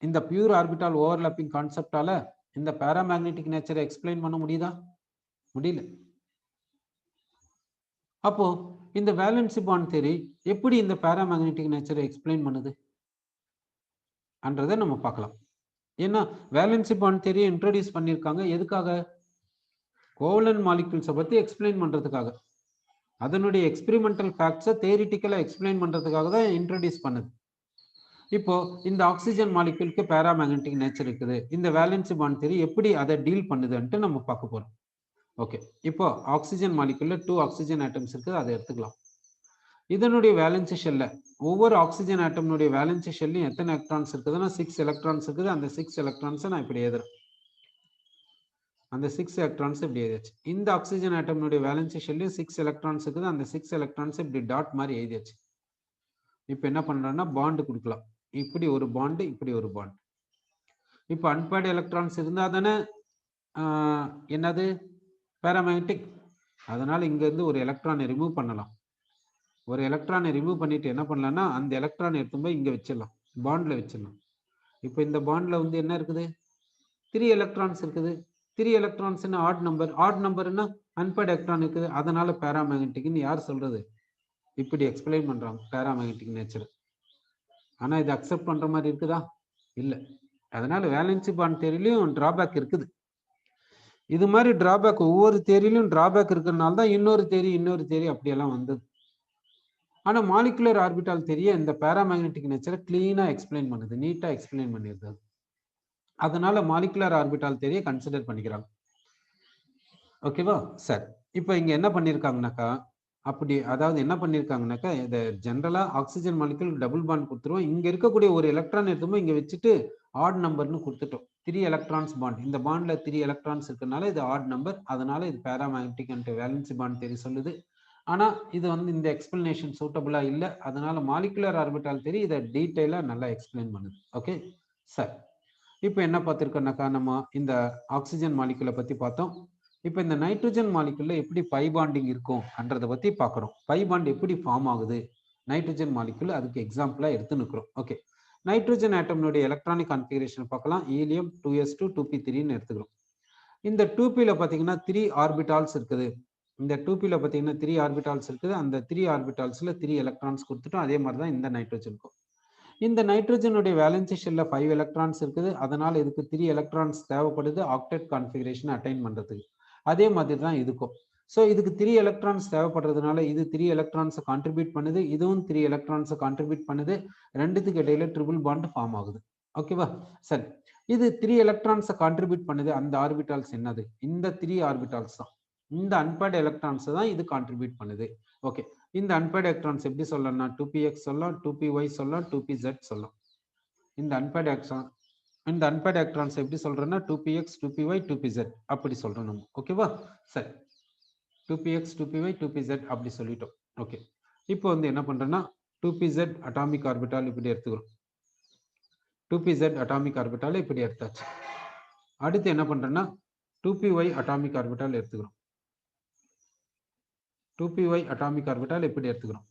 இந்த பியூர் ஆர்பிட்டால் ஓவர்லாப்பிங் கான்செப்டால இந்த பாராமேக்னெட்டிக் நேச்சரை எக்ஸ்பிளைன் பண்ண முடியுதா? முடியல. அப்போ இந்த வேலன்சி பாண்ட் தியரி எப்படி இந்த பாராமேக்னெட்டிக் நேச்சரை எக்ஸ்பிளைன் பண்ணுது என்றதை நம்ம பார்க்கலாம். ஏன்னா வேலன்சி பாண்ட் தியரியை இன்ட்ரோடியூஸ் பண்ணியிருக்காங்க எதுக்காக? கோவலன்ட் மாலிகுல்ஸை பத்தி எக்ஸ்பிளைன் பண்றதுக்காக. அதனுடைய எக்ஸ்பெரிமெண்டல் ஃபேக்ட்ஸை தியரிட்டிக்கலா எக்ஸ்பிளைன் பண்றதுக்காக தான் இன்ட்ரோடியூஸ் பண்ணுது. இப்போ இந்த ஆக்சிஜன் மாலிகுலுக்கு பாராமேக்னெட்டிக் நேச்சர் இருக்குது, இந்த வேலன்சி பாண்ட் தியரி எப்படி அதை டீல் பண்ணுதுன்ட்டு நம்ம பார்க்க போறோம். ஓகே, இப்போ ஆக்சிஜன் மாலிகுல்ல 2 ஆக்சிஜன் ஆட்டம்ஸ் இருக்குது, அதை எடுத்துக்கலாம். இதனுடைய வேலன்சி ஷெல்ல ஒவ்வொரு ஆக்சிஜன் ஆட்டம்னுடைய வேலன்சி ஷெல்லையும் எத்தனை எலக்ட்ரான்ஸ் இருக்குதுன்னா 6 எலக்ட்ரான்ஸ் இருக்குது. அந்த 6 எலக்ட்ரான்ஸை நான் இப்படி எழுதுறேன். அந்த 6 எலக்ட்ரான்ஸ் இப்படி எழுதியாச்சு. இந்த ஆக்சிஜன் ஆட்டம்னுடைய வேலன்சி ஷெல்லையும் 6 எலக்ட்ரான்ஸ் இருக்குது. அந்த 6 எலக்ட்ரான்ஸ் இப்படி டாட் மாதிரி எழுதியாச்சு. இப்போ என்ன பண்றோம்னா பாண்டு கொடுக்கலாம். இப்படி ஒரு பாண்டு, இப்படி ஒரு பாண்டு. இப்போ அன்பேர்ட் எலக்ட்ரான்ஸ் இருந்தா தானே என்னது பாராமேக்னெட்டிக். அதனால இங்க இருந்து ஒரு எலக்ட்ரானை ரிமூவ் பண்ணலாம். ஒரு எலக்ட்ரானை ரிமூவ் பண்ணிட்டு என்ன பண்ணலாம்னா அந்த எலக்ட்ரான் எடுத்து போய் இங்க வச்சிடலாம், பாண்ட்ல வச்சிடலாம். இப்போ இந்த பாண்ட்ல வந்து என்ன இருக்குது, 3 எலக்ட்ரான்ஸ் இருக்குது. 3 எலக்ட்ரான்ஸ் ஆட் நம்பர்னா அன்பேர்ட் எலக்ட்ரான் இருக்குது. அதனால பாராமேக்னெட்டிக்னு யார் சொல்றது? இப்படி எக்ஸ்பிளைன் பண்றாங்க பாராமேக்னெட்டிக் நேச்சர். ஆனா இது அக்செப்ட் பண்ற மாதிரி இருக்குதா? இல்ல. அதனால வேலன்சி பாண்ட் தியரியிலும் டிராபேக் இருக்குது. இது மாதிரி டிராபேக் ஒவ்வொரு தியரியிலும் டிராபேக் இருக்கிறதுனால தான் இன்னொரு தியரி அப்படியெல்லாம் வந்தது. ஆனா மாலிகுலர் ஆர்பிட்டால் தியரியை இந்த பாராமேக்னெட்டிக் நேச்சரை கிளீனா எக்ஸ்பிளைன் பண்ணுது, நீட்டா எக்ஸ்பிளைன் பண்ணிருது. அதனால மாலிகுலர் ஆர்பிட்டால் தியரியை கன்சிடர் பண்ணிக்கிறாங்க. ஓகேவா? சரி, இப்போ இங்க என்ன பண்ணிருக்காங்கனாக்கா அப்படி அதாவது என்ன பண்ணிருக்காங்கனாக்கா இதை ஜென்ரலா ஆக்சிஜன் மாலிகுல் டபுள் பாண்ட் கொடுத்துருவோம். இங்க இருக்கக்கூடிய ஒரு எலக்ட்ரான் எடுத்துமோ இங்க வச்சுட்டு ஆட் நம்பர்னு கொடுத்துட்டோம். 3 எலக்ட்ரான்ஸ் பாண்ட். இந்த பாண்ட்ல 3 எலக்ட்ரான்ஸ் இருக்கனால இது ஆட் நம்பர். அதனால இது பாராமேக்னெட்டிக் அண்ட் வேலன்சி பாண்ட் தியரி சொல்லுது. ஆனா இது வந்து இந்த எக்ஸ்பிளனேஷன் சூட்டபிளா இல்ல. அதனால மாலிகுலர் ஆர்பிட்டால் தியரி இதை டீடைலா நல்லா எக்ஸ்பிளைன் பண்ணுது. ஓகே சார், இப்போ என்ன பார்த்திருக்கோம்னாக்கா நம்ம இந்த ஆக்சிஜன் மாலிகுலை பத்தி பார்த்தோம். இப்போ இந்த நைட்ரஜன் மாலிகுல்ல எப்படி பை பாண்டிங் இருக்கும் என்றதை பத்தி பார்க்குறோம். பை பாண்ட் எப்படி ஃபார்ம் ஆகுது நைட்ரஜன் மாலிகுல், அதுக்கு எக்ஸாம்பிளா எடுத்து நிற்கிறோம். ஓகே, நைட்ரஜன் ஆட்டம்னுடைய எலக்ட்ரானிக் கான்ஃபிகரேஷன் பார்க்கலாம். ஹீலியம் 2s2 2p3ன்னு எடுத்துக்கிறோம். இந்த 2pல பார்த்தீங்கன்னா 3 ஆர்பிட்டால்ஸ் இருக்குது. இந்த 2pல பார்த்தீங்கன்னா 3 ஆர்பிட்டால்ஸ் இருக்குது. அந்த 3 ஆர்பிட்டால்ஸ்ல 3 எலக்ட்ரான்ஸ் கொடுத்துட்டோம். அதே மாதிரி தான் இந்த நைட்ரஜனுக்கும். இந்த நைட்ரஜனுடைய வேலன்சி ஷெல்ல 5 எலக்ட்ரான்ஸ் இருக்குது. அதனால இதுக்கு 3 எலக்ட்ரான்ஸ் தேவைப்படுது ஆக்டெட் கான்ஃபிகரேஷன் அட்டைன் பண்றதுக்கு. அதே மாதிரி தான் இதுக்கும். ஸோ இதுக்கு 3 எலக்ட்ரான்ஸ் தேவைப்படுறதுனால இது 3 எலக்ட்ரான்ஸை கான்ட்ரிபியூட் பண்ணுது, இதுவும் 3 எலக்ட்ரான்ஸை கான்ட்ரிபியூட் பண்ணுது, ரெண்டுத்துக்கு இடையில ட்ரிபிள் பாண்ட் ஃபார்ம் ஆகுது. ஓகேவா? சரி, இது 3 எலக்ட்ரான்ஸை கான்ட்ரிபியூட் பண்ணுது. அந்த ஆர்பிட்டால்ஸ் என்னது? இந்த 3 ஆர்பிட்டால்ஸ் தான். இந்த அன்பேர்டு எலக்ட்ரான்ஸ் தான் இது கான்ட்ரிபியூட் பண்ணுது. ஓகே, இந்த அன்பேர்டு எலக்ட்ரான்ஸ் எப்படி சொல்லலாம்னா 2px சொல்லலாம், 2py சொல்லலாம், 2pz சொல்லலாம். இந்த அன்பேர்டு எலக்ட்ரான்ஸ் எப்படி சொல்றோம்னா 2px 2py 2pz அப்படி சொல்றோம் நம்ம. ஓகேவா? சரி, 2px 2py 2pz அப்படி சொல்லிட்டோம். ஓகே, இப்போ வந்து என்ன பண்றோம்னா 2pz அட்டாமிக் ஆர்பிட்டால் இப்படி எடுத்துக்கிறோம். 2pz அட்டாமிக் ஆர்பிட்டால் இப்படி எடுத்தாச்சு. அடுத்து என்ன பண்றோம்னா 2py அட்டாமிக் ஆர்பிட்டால் எடுத்துக்கிறோம். 2py அட்டாமிக் ஆர்பிட்டால் இப்படி எடுத்துக்கிறோம்.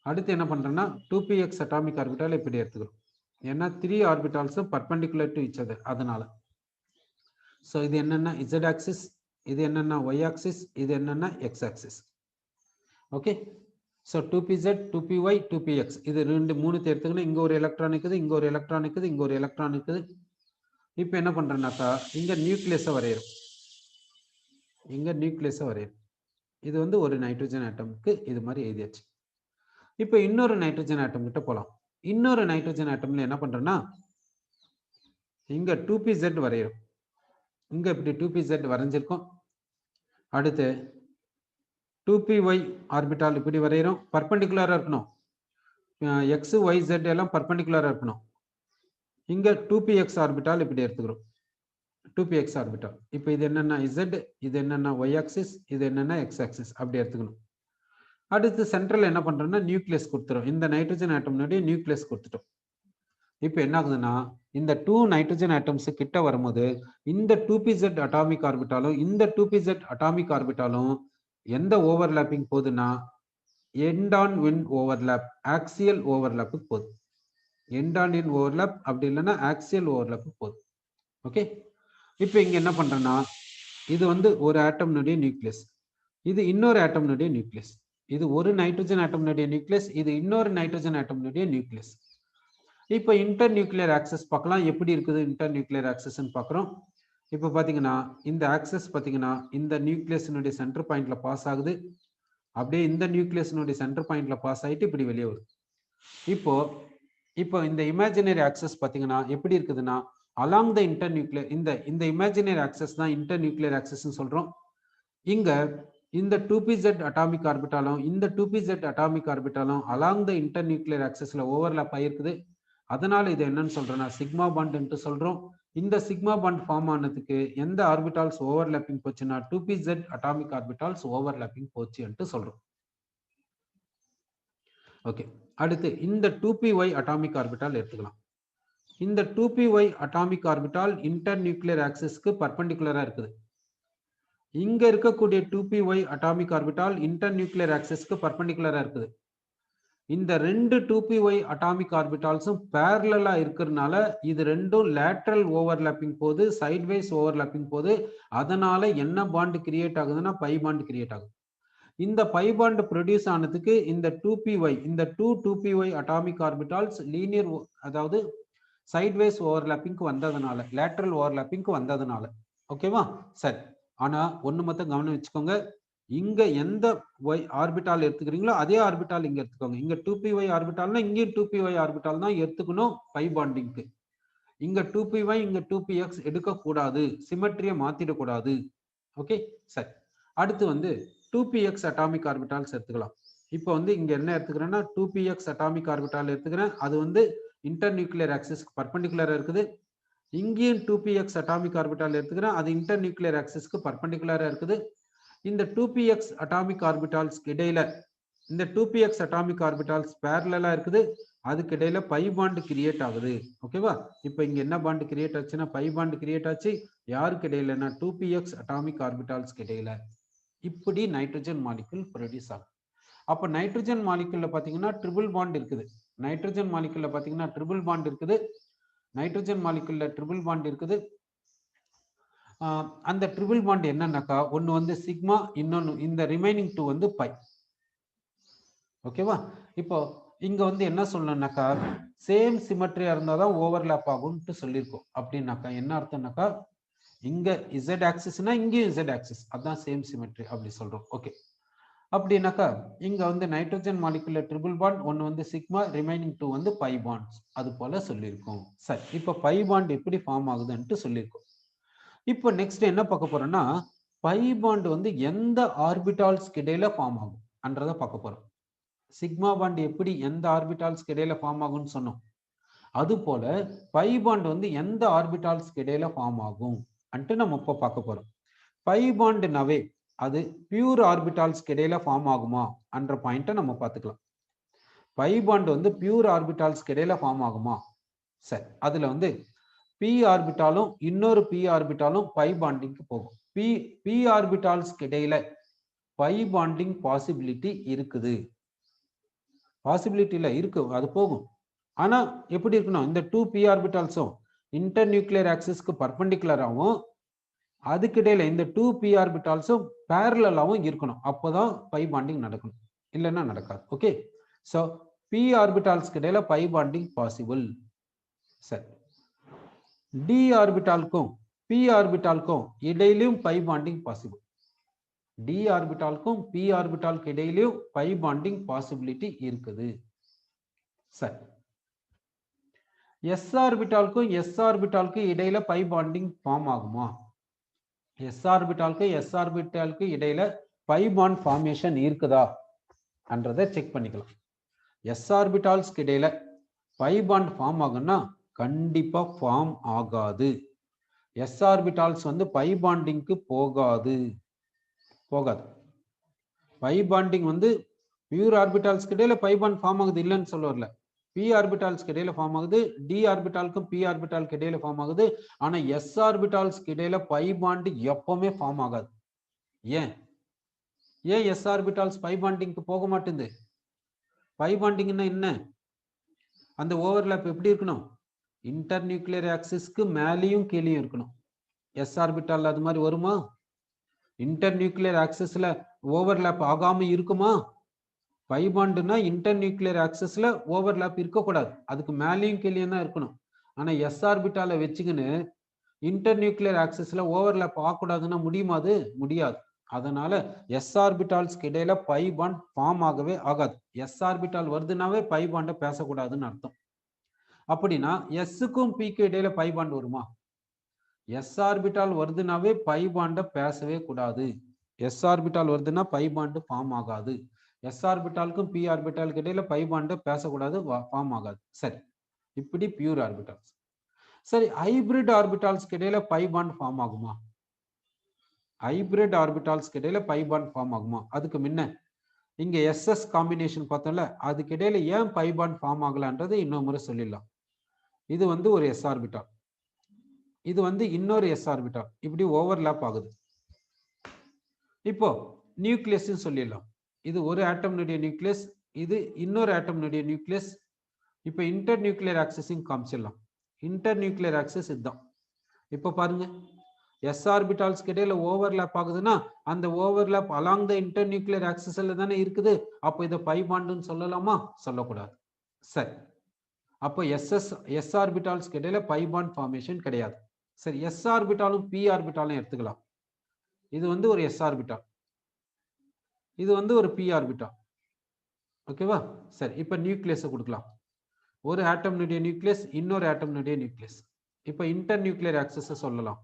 அடுத்து என்ன பண்றோம்னா 2px அட்டாமிக் ஆர்பிட்டால் இப்படி எடுத்துக்கிறோம். ஏன்னா 3 ஆர்பிட்டால்ஸும் பர்பெண்டிகுலர் டு ஈச் அதர், அதனால. ஸோ இது என்னன்னா z ஆக்சிஸ், இது என்னன்னா y ஆக்சிஸ், இது என்னன்னா x axis. Okay, so 2pz 2py 2px இது ரெண்டு 3 எடுத்துக்கணும். இங்க ஒரு எலக்ட்ரான் இருக்குது, இங்க ஒரு எலக்ட்ரான் இருக்குது, இங்க ஒரு எலக்ட்ரான் இருக்குது. இப்போ என்ன பண்றேன்னாக்கா இங்க நியூக்ளியஸை வரையறும். இங்க நியூக்ளியஸை வரையறும். இது வந்து ஒரு நைட்ரஜன் ஆட்டமுக்கு இது மாதிரி எழுதியாச்சு. இப்போ இன்னொரு நைட்ரஜன் ஆட்டம் கிட்ட போலாம். இன்னொரு நைட்ரஜன் ஆட்டம்ல என்ன பண்றேன்னா இங்க 2pz வரையறும். இங்க இப்படி 2pz வரைஞ்சிருக்கோம். அடுத்து 2py ஆர்பிட்டால் இப்படி வரையறும். பர்பெண்டிகுலரா இருக்கணும். x y z எல்லாம் பர்பெண்டிகுலரா இருக்கணும். இங்க 2px ஆர்பிட்டால் இப்படி எடுத்துக்கிறோம். 2px orbital. இப்போ இது என்னன்னா z, இது என்னன்னா y ஆக்சிஸ், இது என்னன்னா x ஆக்சிஸ் அப்படி எடுத்துக்கணும். அடுத்து சென்ட்ரல் என்ன பண்றோம்னா நியூக்ளியஸ் கொடுத்துரும். இந்த நைட்ரஜன் ஆட்டம்னுடைய நியூக்ளியஸ் கொடுத்துட்டோம். இப்போ என்ன ஆகுதுன்னா இந்த 2 நைட்ரஜன் ஆட்டம்ஸ் கிட்ட வரும்போது இந்த 2pz அட்டாமிக் ஆர்பிட்டாலும் இந்த 2pz அட்டாமிக் ஆர்பிட்டாலும் எந்த ஓவர்லாப்பிங் போகுதுன்னா எண்ட் ஆன் வின் ஓவர்லாப், ஆக்சியல் ஓவர்லாப்புக்கு போகுது. எண்ட் ஆன் இன் ஓவர்லாப் அப்படி இல்லைன்னா ஆக்சியல் ஓவர்லாப்புக்கு போகுது. ஓகே, இப்போ இங்க என்ன பண்றேன்னா இது வந்து ஒரு ஆட்டம்னுடைய நியூக்ளியஸ், இது இன்னொரு ஆட்டம்னுடைய நியூக்ளியஸ். இது ஒரு நைட்ரஜன் ஆட்டம்னுடைய நியூக்ளியஸ், இது இன்னொரு நைட்ரஜன் ஆட்டம்னுடைய நியூக்ளியஸ். இப்போ இன்டர் நியூக்ளியர் ஆக்சஸ் பார்க்கலாம். எப்படி இருக்குது இன்டர் நியூக்ளியர் ஆக்சஸ்ன்னு பார்க்குறோம். இப்போ பார்த்தீங்கன்னா இந்த ஆக்சஸ் பார்த்தீங்கன்னா இந்த நியூக்ளியஸினுடைய சென்டர் பாயிண்ட்ல பாஸ் ஆகுது. அப்படியே இந்த நியூக்ளியஸினுடைய சென்டர் பாயிண்ட்ல பாஸ் ஆகிட்டு இப்படி வெளியே வருது. இப்போ இந்த இமேஜினரி ஆக்சஸ் பார்த்தீங்கன்னா எப்படி இருக்குதுன்னா அலாங் த இன்டர் நியூக்ளியர், இந்த இமேஜினரி ஆக்சஸ் தான் இன்டர் நியூக்ளியர் ஆக்சஸ்ன்னு சொல்றோம். இங்க இந்த 2pz அட்டாமிக் ஆர்பிட்டாலும் இந்த 2pz அட்டாமிக் ஆர்பிட்டாலும் அலாங் த இன்டர் நியூக்ளியர் ஆக்சஸ்ல ஓவர்லாப் ஆயிருக்குது. அதனால இது என்னன்னு சொல்றோம்னா சிக்மா பாண்ட் என்று சொல்றோம். இந்த சிக்மா பாண்ட் ஃபார்ம் ஆனதுக்கு எந்த ஆர்பிட்டால்ஸ் ஓவர்லாப்பிங் போச்சுன்னா 2pz அட்டாமிக் ஆர்பிட்டால்ஸ் ஓவர்லாப்பிங் போச்சு என்று சொல்றோம். ஓகே, அடுத்து இந்த 2py அட்டாமிக் ஆர்பிட்டால் எடுத்துக்கலாம். இந்த 2py atomic orbital inter nuclear ஆக்சிஸ்க்கு பர்பெண்டிகுலரா இருக்குது. இங்க இருக்கக்கூடிய 2py atomic orbital inter nuclear ஆக்சிஸ்க்கு பர்பெண்டிகுலரா இருக்குது. இந்த ரெண்டு 2py அட்டாமிக் ஆர்பிட்டால்ஸும் பேரலலா இருக்கிறதுனால இது ரெண்டும் லேட்டரல் ஓவர்லாப்பிங் போது, சைட்வைஸ் ஓவர்லாப்பிங் போது. அதனால என்ன பாண்ட் கிரியேட் ஆகுதுன்னா பை பாண்ட் கிரியேட் ஆகுது. இந்த பை பாண்ட் ப்ரொடியூஸ் ஆனதுக்கு இந்த 2py இந்த 2py அட்டாமிக் ஆர்பிட்டால்ஸ் லீனியர், அதாவது சைட்வைஸ் ஓவர்லாப்பிங்க்கு வந்ததுனால, லேட்டரல் ஓவர்லாப்பிங்க்கு வந்ததுனால. ஓகேவா? சரி, ஆனா ஒண்ணு மட்டும் கவனம் வச்சுக்கோங்க. இங்க எந்த y ஆர்பிட்டால் எடுத்துக்கிறீங்களோ அதே ஆர்பிட்டால் இங்க எடுத்துக்கோங்க. இங்க 2py ஆர்பிட்டால்னா இங்கே 2py ஆர்பிட்டால் தான் எடுத்துக்கணும் பை பாண்டிங்க்கு. இங்க 2py இங்க 2px எடுக்க கூடாது, சிமெட்ரியை மாத்திட கூடாது. ஓகே, சரி. அடுத்து வந்து 2px அட்டாமிக் ஆர்பிட்டால்ஸ் எடுத்துக்கலாம். இப்போ வந்து இங்க என்ன எடுத்துக்கிறேன்னா 2px அட்டாமிக் ஆர்பிட்டால் எடுத்துக்கிறேன். அது வந்து இன்டர் நியூக்ளியர் ஆக்சிஸ்க்கு பர்பெண்டிகுலரா இருக்குது. இங்கேயும் 2px அட்டாமிக் ஆர்பிட்டால் எடுத்துக்கிறேன். அது இன்டர் நியூக்ளியர் ஆக்சிஸ்க்கு பர்பெண்டிகுலரா இருக்குது. இந்த 2px அட்டாமிக் ஆர்பிட்டால்ஸ் இடையில இந்த 2px அட்டாமிக் ஆர்பிட்டால்ஸ் பேரலலா இருக்குது. அதுக்கு இடையில பை பாண்ட் கிரியேட் ஆகுது. ஓகேவா? இப்போ இங்க என்ன பாண்ட் கிரியேட் ஆச்சுன்னா பை பாண்ட் கிரியேட் ஆச்சு. யாருக்கு இடையிலன்னா 2px அட்டாமிக் ஆர்பிட்டால்ஸ்க்கு இடையில. இப்படி நைட்ரஜன் மாலிகுல் ப்ரொடியூஸ் ஆகும். அப்ப நைட்ரஜன் மாலிகுல்ல பாத்தீங்கன்னா ட்ரிபிள் பாண்ட் இருக்குது. நைட்ரஜன் மாலிகுல்ல பாத்தீங்கன்னா ட்ரிபிள் பாண்ட் இருக்குது. நைட்ரஜன் மாலிகுல்ல ட்ரிபிள் பாண்ட் இருக்குது. அந்த ட்ரிபிள் பாண்ட் என்னன்னாக்கா ஒன்னு வந்து சிக்மா, இன்னொன்னு இந்த ரிமைனிங் 2 வந்து பை. ஓகேவா? இப்போ இங்க வந்து என்ன சொல்லணும்னாக்கா சேம் சிமெட்ரியா இருந்தாதான் ஓவர்லாப் ஆகும்னு சொல்லியிருக்கோம். அப்படின்னாக்கா என்ன அர்த்தம்னாக்கா இங்க z ஆக்சிஸ்னா இங்கேயும் z ஆக்சிஸ், அதான் சேம் சிமெட்ரி அப்படி சொல்றோம். ஓகே, அப்படின்னாக்கா இங்க வந்து நைட்ரஜன் மாலிகுலர் ட்ரிபிள் பாண்ட், ஒன்னு வந்து சிக்மா, ரிமைனிங் 2 வந்து பை பாண்ட்ஸ், அது போல சொல்லியிருக்கோம். சரி, இப்போ பை பாண்ட் எப்படி ஃபார்ம் ஆகுதுன்ட்டு சொல்லியிருக்கோம். இப்போ நெக்ஸ்ட் என்ன பார்க்க போறோம்னா, பை பாண்ட் வந்து எந்த ஆர்பிட்டால்ஸ்க்கு இடையில ஃபார்ம் ஆகும் அன்றதை பார்க்க போறோம். சிக்மா பாண்ட் எப்படி எந்த ஆர்பிட்டால்ஸ்க்கு இடையில ஃபார்ம் ஆகும்னு சொன்னோம், அது போல பை பாண்ட் வந்து எந்த ஆர்பிட்டால்ஸ்க்கு இடையில ஃபார்ம் ஆகும் அன்ட்டு நம்ம இப்போ பார்க்க போறோம். பை பாண்ட்னாவே அது பியூர் ஆர்பிட்டால்ஸ்க்கு இடையில ஃபார்ம் ஆகுமா என்ற பாயிண்ட்டை நம்ம பார்த்துக்கலாம். பை பாண்ட் வந்து பியூர் ஆர்பிட்டால்ஸ்க்கு இடையில ஃபார்ம் ஆகுமா? சரி, அதுல வந்து பி ஆர்பிட்டாலும் இன்னொரு பி ஆர்பிட்டாலும் பை பாண்டிங்க்கு போகும். பி ஆர்பிட்டால்ஸ்க்கு இடையில பை பாண்டிங் பாசிபிலிட்டி இருக்குது, பாசிபிலிட்டில இருக்கு, அது போகும். ஆனா எப்படி இருக்கணும், இந்த 2 பி ஆர்பிட்டால்ஸும் இன்டர் நியூக்ளியர் ஆக்சிஸ்க்கு பர்பெண்டிகுலராகவும் அதுக்கு இடையில இந்த 2 பி ஆர்பிட்டால்ஸும் பேரலாவும் இருக்கணும், அப்போதான் பை பாண்டிங் நடக்கணும், இல்லைன்னா நடக்காது. ஓகே, ஸோ பி ஆர்பிட்டால்ஸ்க்கு இடையில பை பாண்டிங் பாசிபிள். சரி, டி ஆர்பிட்டாலுக்கும் பி ஆர்பிட்டாலுக்கும் இடையிலும் பை பாண்டிங் பாசிபிள். டி ஆர்பிட்டாலுக்கும் பி ஆர்பிட்டாலுக்கு இடையிலும் பை பாண்டிங் பாசிபிலிட்டி இருக்குது. சரி, எஸ் ஆர்பிட்டாலுக்கும் எஸ் ஆர்பிட்டாலுக்கு இடையில பை பாண்டிங் ஃபார்ம் ஆகுமா? எஸ் ஆர்பிட்டாலுக்கு இடையில பை பாண்ட் ஃபார்மேஷன் இருக்குதா என்றதை செக் பண்ணிக்கலாம். எஸ் ஆர்பிட்டால்ஸ்க்கு இடையில பை பாண்ட் ஃபார்ம் ஆகும்னா கண்டிப்பா ஃபார்ம் ஆகாது. எஸ் ஆர்பிட்டால்ஸ் வந்து பை பாண்டிங்க்கு போகாது. பை பாண்டிங் வந்து பியூர் ஆர்பிட்டால்ஸ்க்கு இடையில பை பாண்ட் ஃபார்ம் ஆகுது, இல்லைன்னு சொல்ல வரல. பி ஆர்பிட்டால்ஸ்க்கு இடையில ஃபார்ம் ஆகுது, டி ஆர்பிட்டாலுக்கும் பி ஆர்பிட்டாலுக்கு இடையில ஃபார்ம் ஆகுது. ஆனா எஸ் ஆர்பிட்டால்ஸ்க்கு இடையில பை பாண்ட் எப்பவுமே ஃபார்ம் ஆகாது. ஏன் எஸ் ஆர்பிட்டால்ஸ் பை பாண்டிங்க்கு போக மாட்டேங்குது? பை பாண்டிங்னா என்ன? அந்த ஓவர்லாப் எப்படி இருக்கணும், இன்டர் நியூக்ளியர் ஆக்சிஸ்க்கு மேலேயும் கீழேயும் இருக்கணும். எஸ் ஆர்பிட்டால் அது மாதிரி வருமா? இன்டர் நியூக்ளியர் ஆக்சிஸ்ல ஓவர்லாப் ஆகாம இருக்குமா? பை பாண்டுனா இன்டர் நியூக்ளியர் ஆக்சிஸ்ல ஓவர்லாப் இருக்கக்கூடாது, அதுக்கு மேலேயும் கீழேயும் தான் இருக்கணும். ஆனா எஸ் ஆர்பிட்டால வச்சுக்கின்னு இன்டர் நியூக்ளியர் ஆக்சிஸ்ல ஓவர்லாப் ஆகக்கூடாதுன்னா முடியுமா? அது முடியாது. அதனால எஸ் ஆர்பிட்டால்ஸ்க்கு இடையில பை பாண்ட் ஃபார்ம் ஆகவே ஆகாது. எஸ் ஆர்பிட்டால் வருதுனாவே பை பாண்டை பேசக்கூடாதுன்னு அர்த்தம். அப்படின்னா எஸ்ஸுக்கும் பிக்கு இடையில பை பாண்ட் வருமா? எஸ் ஆர்பிட்டால் வருதுனாவே பை பாண்டை பேசவே கூடாது. எஸ் ஆர்பிட்டால் வருதுன்னா பை பாண்டு ஃபார்ம் ஆகாது. எஸ் ஆர்பிட்டாலுக்கும் பி ஆர்பிட்டாலுக்கு இடையில பை பாண்டை பேசக்கூடாது, ஃபார்ம் ஆகாது. சரி, இப்படி பியூர் ஆர்பிட்டால்ஸ். சரி, ஹைபிரிட் ஆர்பிட்டால்ஸ்க்கு இடையில பை பாண்ட் ஃபார்ம் ஆகுமா? ஹைபிரிட் ஆர்பிட்டால்ஸ்க்கு இடையில பை பாண்ட் ஃபார்ம் ஆகுமா? அதுக்கு முன்ன இங்க எஸ்எஸ் காம்பினேஷன் பார்த்தோம்ல, அதுக்கு இடையில ஏன் பை பாண்ட் ஃபார்ம் ஆகலன்றதை இன்னொரு முறை சொல்லிடலாம். இது வந்து ஒரு எஸ் ஆர்பிட்டால், இது வந்து இன்னொரு எஸ் ஆர்பிட்டால், இப்படி ஓவர்லாப் ஆகுது. இப்போ நியூக்ளியஸ் சொல்லிடலாம். இது ஒரு ஆட்டம்னுடைய நியூக்ளியஸ், இது இன்னொரு ஆட்டம்னுடைய நியூக்ளியஸ். இப்போ இன்டர் நியூக்ளியர் ஆக்சிஸையும் காமிச்சிடலாம். இன்டர் நியூக்ளியர் ஆக்சிஸ் இதுதான். இப்போ பாருங்க, எஸ் ஆர்பிட்டால்ஸ்க்கு இடையில ஓவர்லாப் ஆகுதுன்னா அந்த overlap along the internuclear ஆக்சிஸ்ல தானே இருக்குது. அப்போ இதை பை பாண்டுன்னு சொல்லலாமா? சொல்லக்கூடாது. சரி, அப்போ எஸ் ஆர்பிட்டால்ஸ்க்கு இடையில பை பாண்ட் ஃபார்மேஷன் கிடையாது. சரி, எஸ் ஆர்பிட்டாலும் பி ஆர்பிட்டாலும் எடுத்துக்கலாம். இது வந்து ஒரு எஸ் ஆர்பிட்டால், இது வந்து ஒரு பி ஆர்பிட்டால். ஓகேவா? சரி, இப்போ நியூக்ளியஸை கொடுக்கலாம். ஒரு ஆட்டம்னுடைய நியூக்ளியஸ், இன்னொரு ஆட்டம்னுடைய நியூக்ளியஸ். இப்போ இன்டர் நியூக்ளியர் ஆக்சிஸை சொல்லலாம்.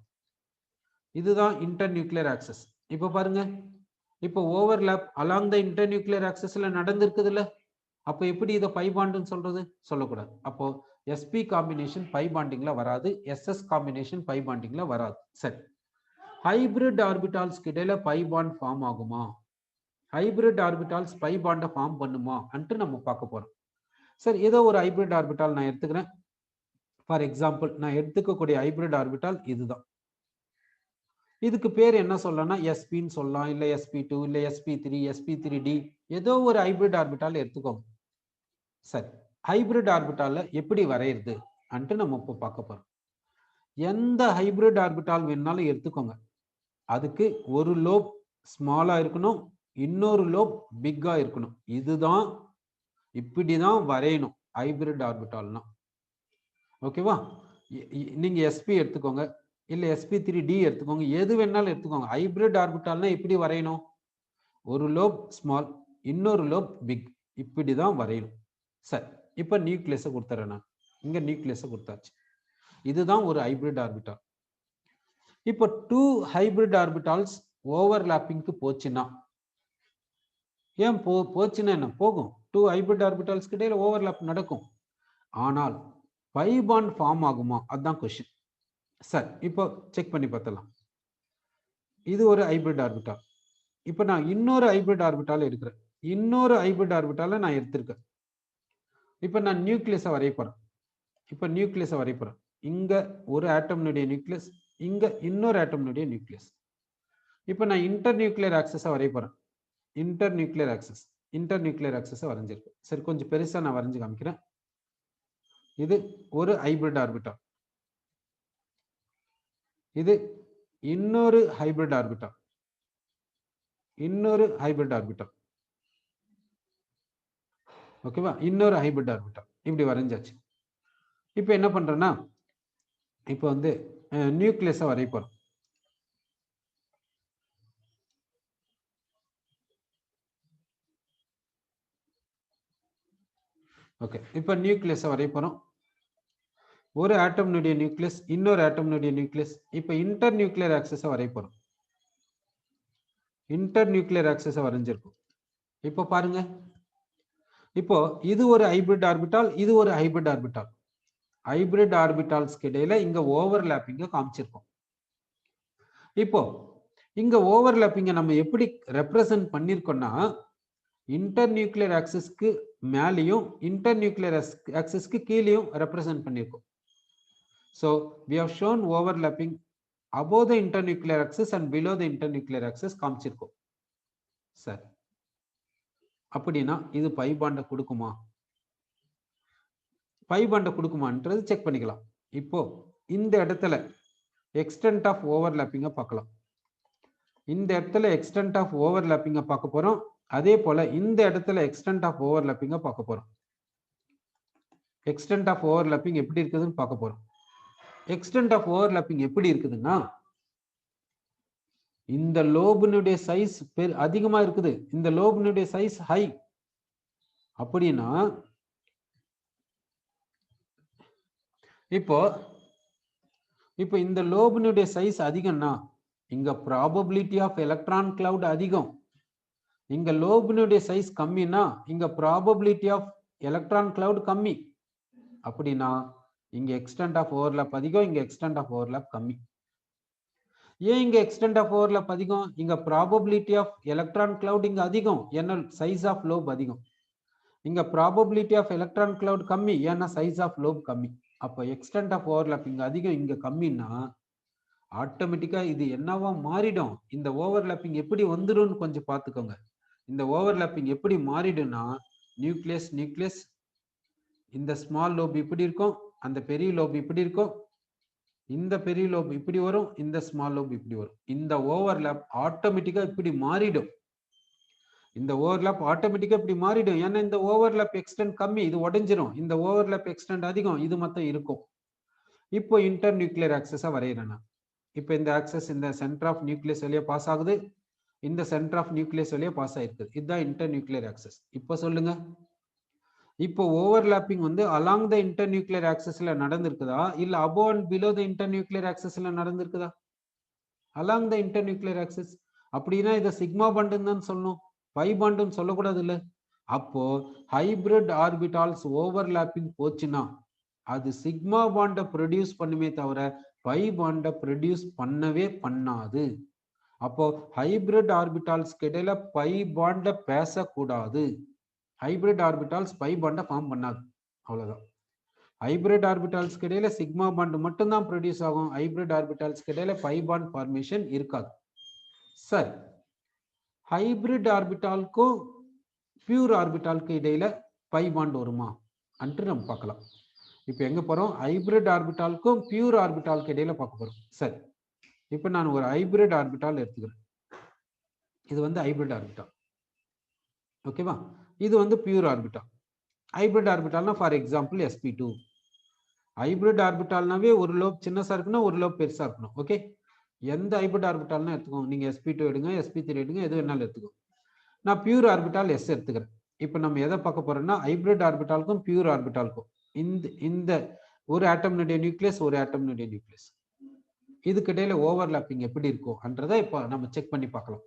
இதுதான் இன்டர் நியூக்ளியர் ஆக்சிஸ். இப்போ பாருங்க, இப்போ overlap along the internuclear ஆக்சிஸ்ல நடந்திருக்குது இல்ல, அப்போ எப்படி இதை பை பாண்டுன்னு சொல்றது? சொல்லக்கூடாது. அப்போ எஸ்பி காம்பினேஷன் பை பாண்டிங்ல வராது, எஸ்எஸ் காம்பினேஷன் பை பாண்டிங்ல வராது. சரி, ஹைபிரிட் ஆர்பிட்டால்ஸ்க்கு இடையில பை பாண்ட் ஃபார்ம் ஆகுமா? ஹைபிரிட் ஆர்பிட்டால்ஸ் பை பாண்டை ஃபார்ம் பண்ணுமா அன்ட்டு நம்ம பார்க்க போறோம். சரி, ஏதோ ஒரு ஹைபிரிட் ஆர்பிட்டால் நான் எடுத்துக்கிறேன். ஃபார் எக்ஸாம்பிள், நான் எடுத்துக்கக்கூடிய ஹைபிரிட் ஆர்பிட்டால் இதுதான். இதுக்கு பேர் என்ன சொல்லலாம்னா எஸ்பின்னு சொல்லலாம், இல்லை sp2, இல்லை sp3, sp3d, ஏதோ ஒரு ஹைபிரிட் ஆர்பிட்டால் எடுத்துக்கோங்க. சரி, ஹைபிரிட் ஆர்பிட்டால எப்படி வரையிறது அன்ட்டு நம்ம இப்போ பார்க்க போறோம். எந்த ஹைபிரிட் ஆர்பிட்டால் வேணாலும் எடுத்துக்கோங்க, அதுக்கு ஒரு லோப் ஸ்மாலா இருக்கணும், இன்னொரு லோப் பிக்கா இருக்கணும். இதுதான், இப்படிதான் வரையணும் ஹைபிரிட் ஆர்பிட்டால்னா. ஓகேவா? நீங்க sp எடுத்துக்கோங்க, இல்ல sp3d எடுத்துக்கோங்க, எது வேணாலும் எடுத்துக்கோங்க. ஹைபிரிட் ஆர்பிட்டால்னா எப்படி வரையணும்? ஒரு லோப் ஸ்மால், இன்னொரு லோப் பிக், இப்படிதான் வரையணும். சரி, இப்ப நியூக்ளியஸை கொடுத்துறேன் நான். இங்க நியூக்ளியஸை கொடுத்தாச்சு. இதுதான் ஒரு ஹைபிரிட் ஆர்பிட்டால். இப்போ 2 ஹைபிரிட் ஆர்பிட்டால்ஸ் ஓவர்லாப்பிங்க்கு போச்சுன்னா, ஏன் போச்சுன்னா என்ன போகும்? 2 ஹைபிரிட் ஆர்பிட்டால்ஸ் இடையில ஓவர்லாப் நடக்கும். ஆனால் பை பாண்ட் ஃபார்ம் ஆகுமா? அதுதான் கொஸ்டின். சரி, இப்போ செக் பண்ணி பார்த்தலாம். இது ஒரு ஹைபிரிட் ஆர்பிட்டால். இப்போ நான் இன்னொரு ஹைபிரிட் ஆர்பிட்டால் எடுக்கிறேன். இன்னொரு ஹைபிரிட் ஆர்பிட்டால நான் எடுத்திருக்கேன். இப்போ நான் நியூக்ளியஸை வரைய போறேன். இப்போ நியூக்ளியஸை வரைய போறேன். இங்க ஒரு ஆட்டம்னுடைய நியூக்ளியஸ், இங்க இன்னொரு ஆட்டம்னுடைய நியூக்ளியஸ். இப்போ நான் இன்டர் நியூக்ளியர் ஆக்சஸை வரைய போறேன். இன்டர் நியூக்ளியர் ஆக்சஸை வரைஞ்சிருக்கேன். சரி, கொஞ்சம் பெருசா நான் வரைஞ்சு காமிக்கிறேன். இது ஒரு ஹைபிரிட் ஆர்பிட்டால், இது இன்னொரு ஹைபிரிட் ஆர்பிட்டால், இன்னொரு ஹைபிரிட் ஆர்பிட்டால். ஓகேவா? இன்னொரு ஹைபிரிட் ஆர்பிட்டால் இப்படி வரைஞ்சாச்சு. இப்போ என்ன பண்றேன்னா, இப்போ வந்து நியூக்ளியஸை வரைய போறோம். ஓகே, இப்போ நியூக்ளியஸை வரைய போறோம். ஒரு ஆட்டம்னுடைய நியூக்ளியஸ், இன்னொரு ஆட்டம்னுடைய நியூக்ளியஸ். இப்போ இன்டர் நியூக்ளியர் ஆக்சஸை வரைய போறோம். இன்டர் நியூக்ளியர் ஆக்சஸை வரைஞ்சிருக்கும். இப்போ பாருங்க, இப்போ இது ஒரு ஹைபிரிட் ஆர்பிட்டால், இது ஒரு ஹைபிரிட் ஆர்பிட்டால். ஹைபிரிட் ஆர்பிட்டால்ஸ்க்கு இடையில இங்க ஓவர்லாப்பிங்க காமிச்சிருக்கோம். இப்போ இங்க ஓவர்லாப்பிங்க நம்ம எப்படி ரெப்ரசன்ட் பண்ணிருக்கோம்னா, இன்டர் நியூக்ளியர் ஆக்சிஸ்க்கு மேலேயும் இன்டர் நியூக்ளியர் ஆக்சிஸ்க்கு கீழேயும் ரெப்ரசன்ட் பண்ணிருக்கோம். So we have shown overlapping above the internuclear axis and below the internuclear axis காமிச்சிருக்கோம். சரி, அப்படின்னா இது பை பாண்ட கொடுக்குமா? பை பாண்ட கொடுக்குமான்றது செக் பண்ணிக்கலாம். இப்போ இந்த இடத்துல எக்ஸ்டென்ட் ஆஃப் ஓவர்லாப்பிங்க பார்க்கலாம். இந்த இடத்துல எக்ஸ்டென்ட் ஆஃப் ஓவர்லாப்பிங்க பார்க்க போறோம். அதே போல இந்த இடத்துல எக்ஸ்டென்ட் ஆஃப் ஓவர்லாப்பிங்க பார்க்க போறோம். எக்ஸ்டென்ட் ஆஃப் ஓவர்லாப்பிங் எப்படி இருக்குதுன்னு பார்க்க போறோம். எக்ஸ்டென்ட் ஆஃப் ஓவர்லாப்பிங் எப்படி இருக்குதுன்னா, இந்த லோபினுடைய சைஸ் அதிகமா இருக்குது, இந்த லோபினுடைய சைஸ் ஹை. அப்படின்னா இப்போ இந்த லோபினுடைய சைஸ் அதிகம்னா இங்க ப்ராபபிலிட்டி ஆஃப் எலக்ட்ரான் கிளவுட் அதிகம். இங்க லோபினுடைய சைஸ் கம்மினா இங்க ப்ராபபிலிட்டி ஆஃப் எலக்ட்ரான் கிளவுட் கம்மி. அப்படின்னா இங்க எக்ஸ்டென்ட் ஆஃப் ஓவர்லாப் அதிகம், இங்க எக்ஸ்டென்ட் ஆஃப் ஓவர்லாப் கம்மி. ஏன் இங்க எக்ஸ்டென்ட் ஆஃப் ஓவர்லாப் அதிகம்? இங்க ப்ராபபிலிட்டி ஆஃப் எலக்ட்ரான் கிளவுட் இங்க அதிகம், ஏன்னா சைஸ் ஆஃப் லோப் அதிகம். இங்க ப்ராபபிலிட்டி ஆஃப் எலக்ட்ரான் கிளவுட் கம்மி, ஏன்னா சைஸ் ஆஃப் லோப் கம்மி. அப்போ எக்ஸ்டென்ட் ஆஃப் ஓவர்லாப் இங்க அதிகம், இங்க கம்மின்னா ஆட்டோமேட்டிக்கா இது என்னவா மாறிடும்? இந்த ஓவர்லாப்பிங் எப்படி வந்துடும் கொஞ்சம் பார்த்துக்கோங்க. இந்த ஓவர்லாப்பிங் எப்படி மாறிடும்னா, நியூக்ளியஸ் நியூக்ளியஸ், இந்த ஸ்மால் லோப் இப்படி இருக்கும், அந்த பெரிய லோப் இப்படி இருக்கும், இந்த பெரிய லோப் இப்படி வரும், இந்த ஸ்மால் லோப் இப்படி வரும். இந்த ஓவர்லாப் ஆட்டோமேட்டிக்கா இப்படி மாறிடும். இந்த ஓவர்லாப் ஆட்டோமேட்டிக்கா இப்படி மாறிடும். ஏன்னா இந்த ஓவர்லாப் எக்ஸ்டென்ட் கம்மி, இது உடைஞ்சிரும். இந்த ஓவர்லாப் எக்ஸ்டென்ட் அதிகம், இது மொத்தம் இருக்கும். இப்போ இன்டர் நியூக்ளியர் ஆக்சஸா வரைகிறேன் நான். இப்போ இந்த ஆக்சஸ் இந்த சென்டர் ஆஃப் நியூக்ளியஸ் வழியா பாஸ் ஆகுது, இந்த சென்டர் ஆஃப் நியூக்ளியஸ் வழியா பாஸ் ஆயிருக்கு. இதுதான் இன்டர் நியூக்ளியர் ஆக்சஸ். இப்போ சொல்லுங்க, இப்போ ஓவர்லாப்பிங் வந்து அலாங் த இன்டர் நியூக்ளியர் ஆக்சஸ்ல நடந்திருக்குதா, இல்ல above and below the internuclear ஆக்சஸ்ல நடந்திருக்குதா? Along the internuclear axis. அப்படின்னா இதை சிக்மா பாண்டுன்னு தான் சொல்லணும், பை பாண்டுன்னு சொல்லக்கூடாது இல்ல. அப்போ ஹைபிரிட் ஆர்பிட்டால்ஸ் ஓவர்லாப்பிங் போச்சுன்னா அது சிக்மா பாண்டை ப்ரொடியூஸ் பண்ணுமே தவிர பை பாண்டை ப்ரொடியூஸ் பண்ணவே பண்ணாது. அப்போ ஹைபிரிட் ஆர்பிட்டால்ஸ் இடையில பை பாண்ட பேசக்கூடாது. Hybrid orbitals by Banda form பண்ணாது, அவ்வளவுதான். ஹைபிரிட் ஆர்பிட்டால்ஸ் இடையில சிக்மா பாண்ட் மட்டும்தான் ப்ரொடியூஸ் ஆகும். ஹைபிரிட் ஆர்பிட்டால்ஸ் இடையில பை பாண்ட் ஃபார்மேஷன் இருக்காது. சரி, ஹைபிரிட் ஆர்பிட்டாலுக்கும் பியூர் ஆர்பிட்டாலுக்கு இடையில பை பாண்ட் வருமா அன்று நம்ம பார்க்கலாம். இப்போ எங்க போறோம்? ஹைபிரிட் ஆர்பிட்டாலுக்கும் பியூர் ஆர்பிட்டாலுக்கு இடையில பார்க்க போறோம். சரி, இப்போ நான் ஒரு ஹைபிரிட் ஆர்பிட்டால் எடுத்துக்கிறேன். இது வந்து ஹைபிரிட் ஆர்பிட்டால், ஓகேவா? இது வந்து பியூர் ஆர்பிட்டால். ஹைபிரிட் ஆர்பிட்டால்னா ஃபார் எக்ஸாம்பிள் sp2. ஹைபிரிட் ஆர்பிட்டால்னாவே ஒரு லோப் சின்னசா இருக்குன்னா ஒரு லோப் பெருசா இருக்கணும். ஓகே, எந்த ஹைபிரிட் ஆர்பிட்டால்னா எடுத்துக்கோங்க. நீங்க sp2 எடுங்க, sp3 எடுங்க, எது வேணாலும் எடுத்துக்கோங்க. நான் பியூர் ஆர்பிட்டால் எஸ் எடுத்துக்கிறேன். இப்போ நம்ம எதை பார்க்க போறோம்னா ஹைபிரிட் ஆர்பிட்டாலுக்கும் பியூர் ஆர்பிட்டாலுக்கும் இந்த ஒரு ஆட்டம்னுடைய நியூக்ளியஸ் ஒரு ஆட்டம்னுடைய நியூக்ளியஸ் இதுக்கு இடையில ஓவர்லாப்பிங் எப்படி இருக்கும்ன்றதை இப்போ நம்ம செக் பண்ணி பார்க்கலாம்.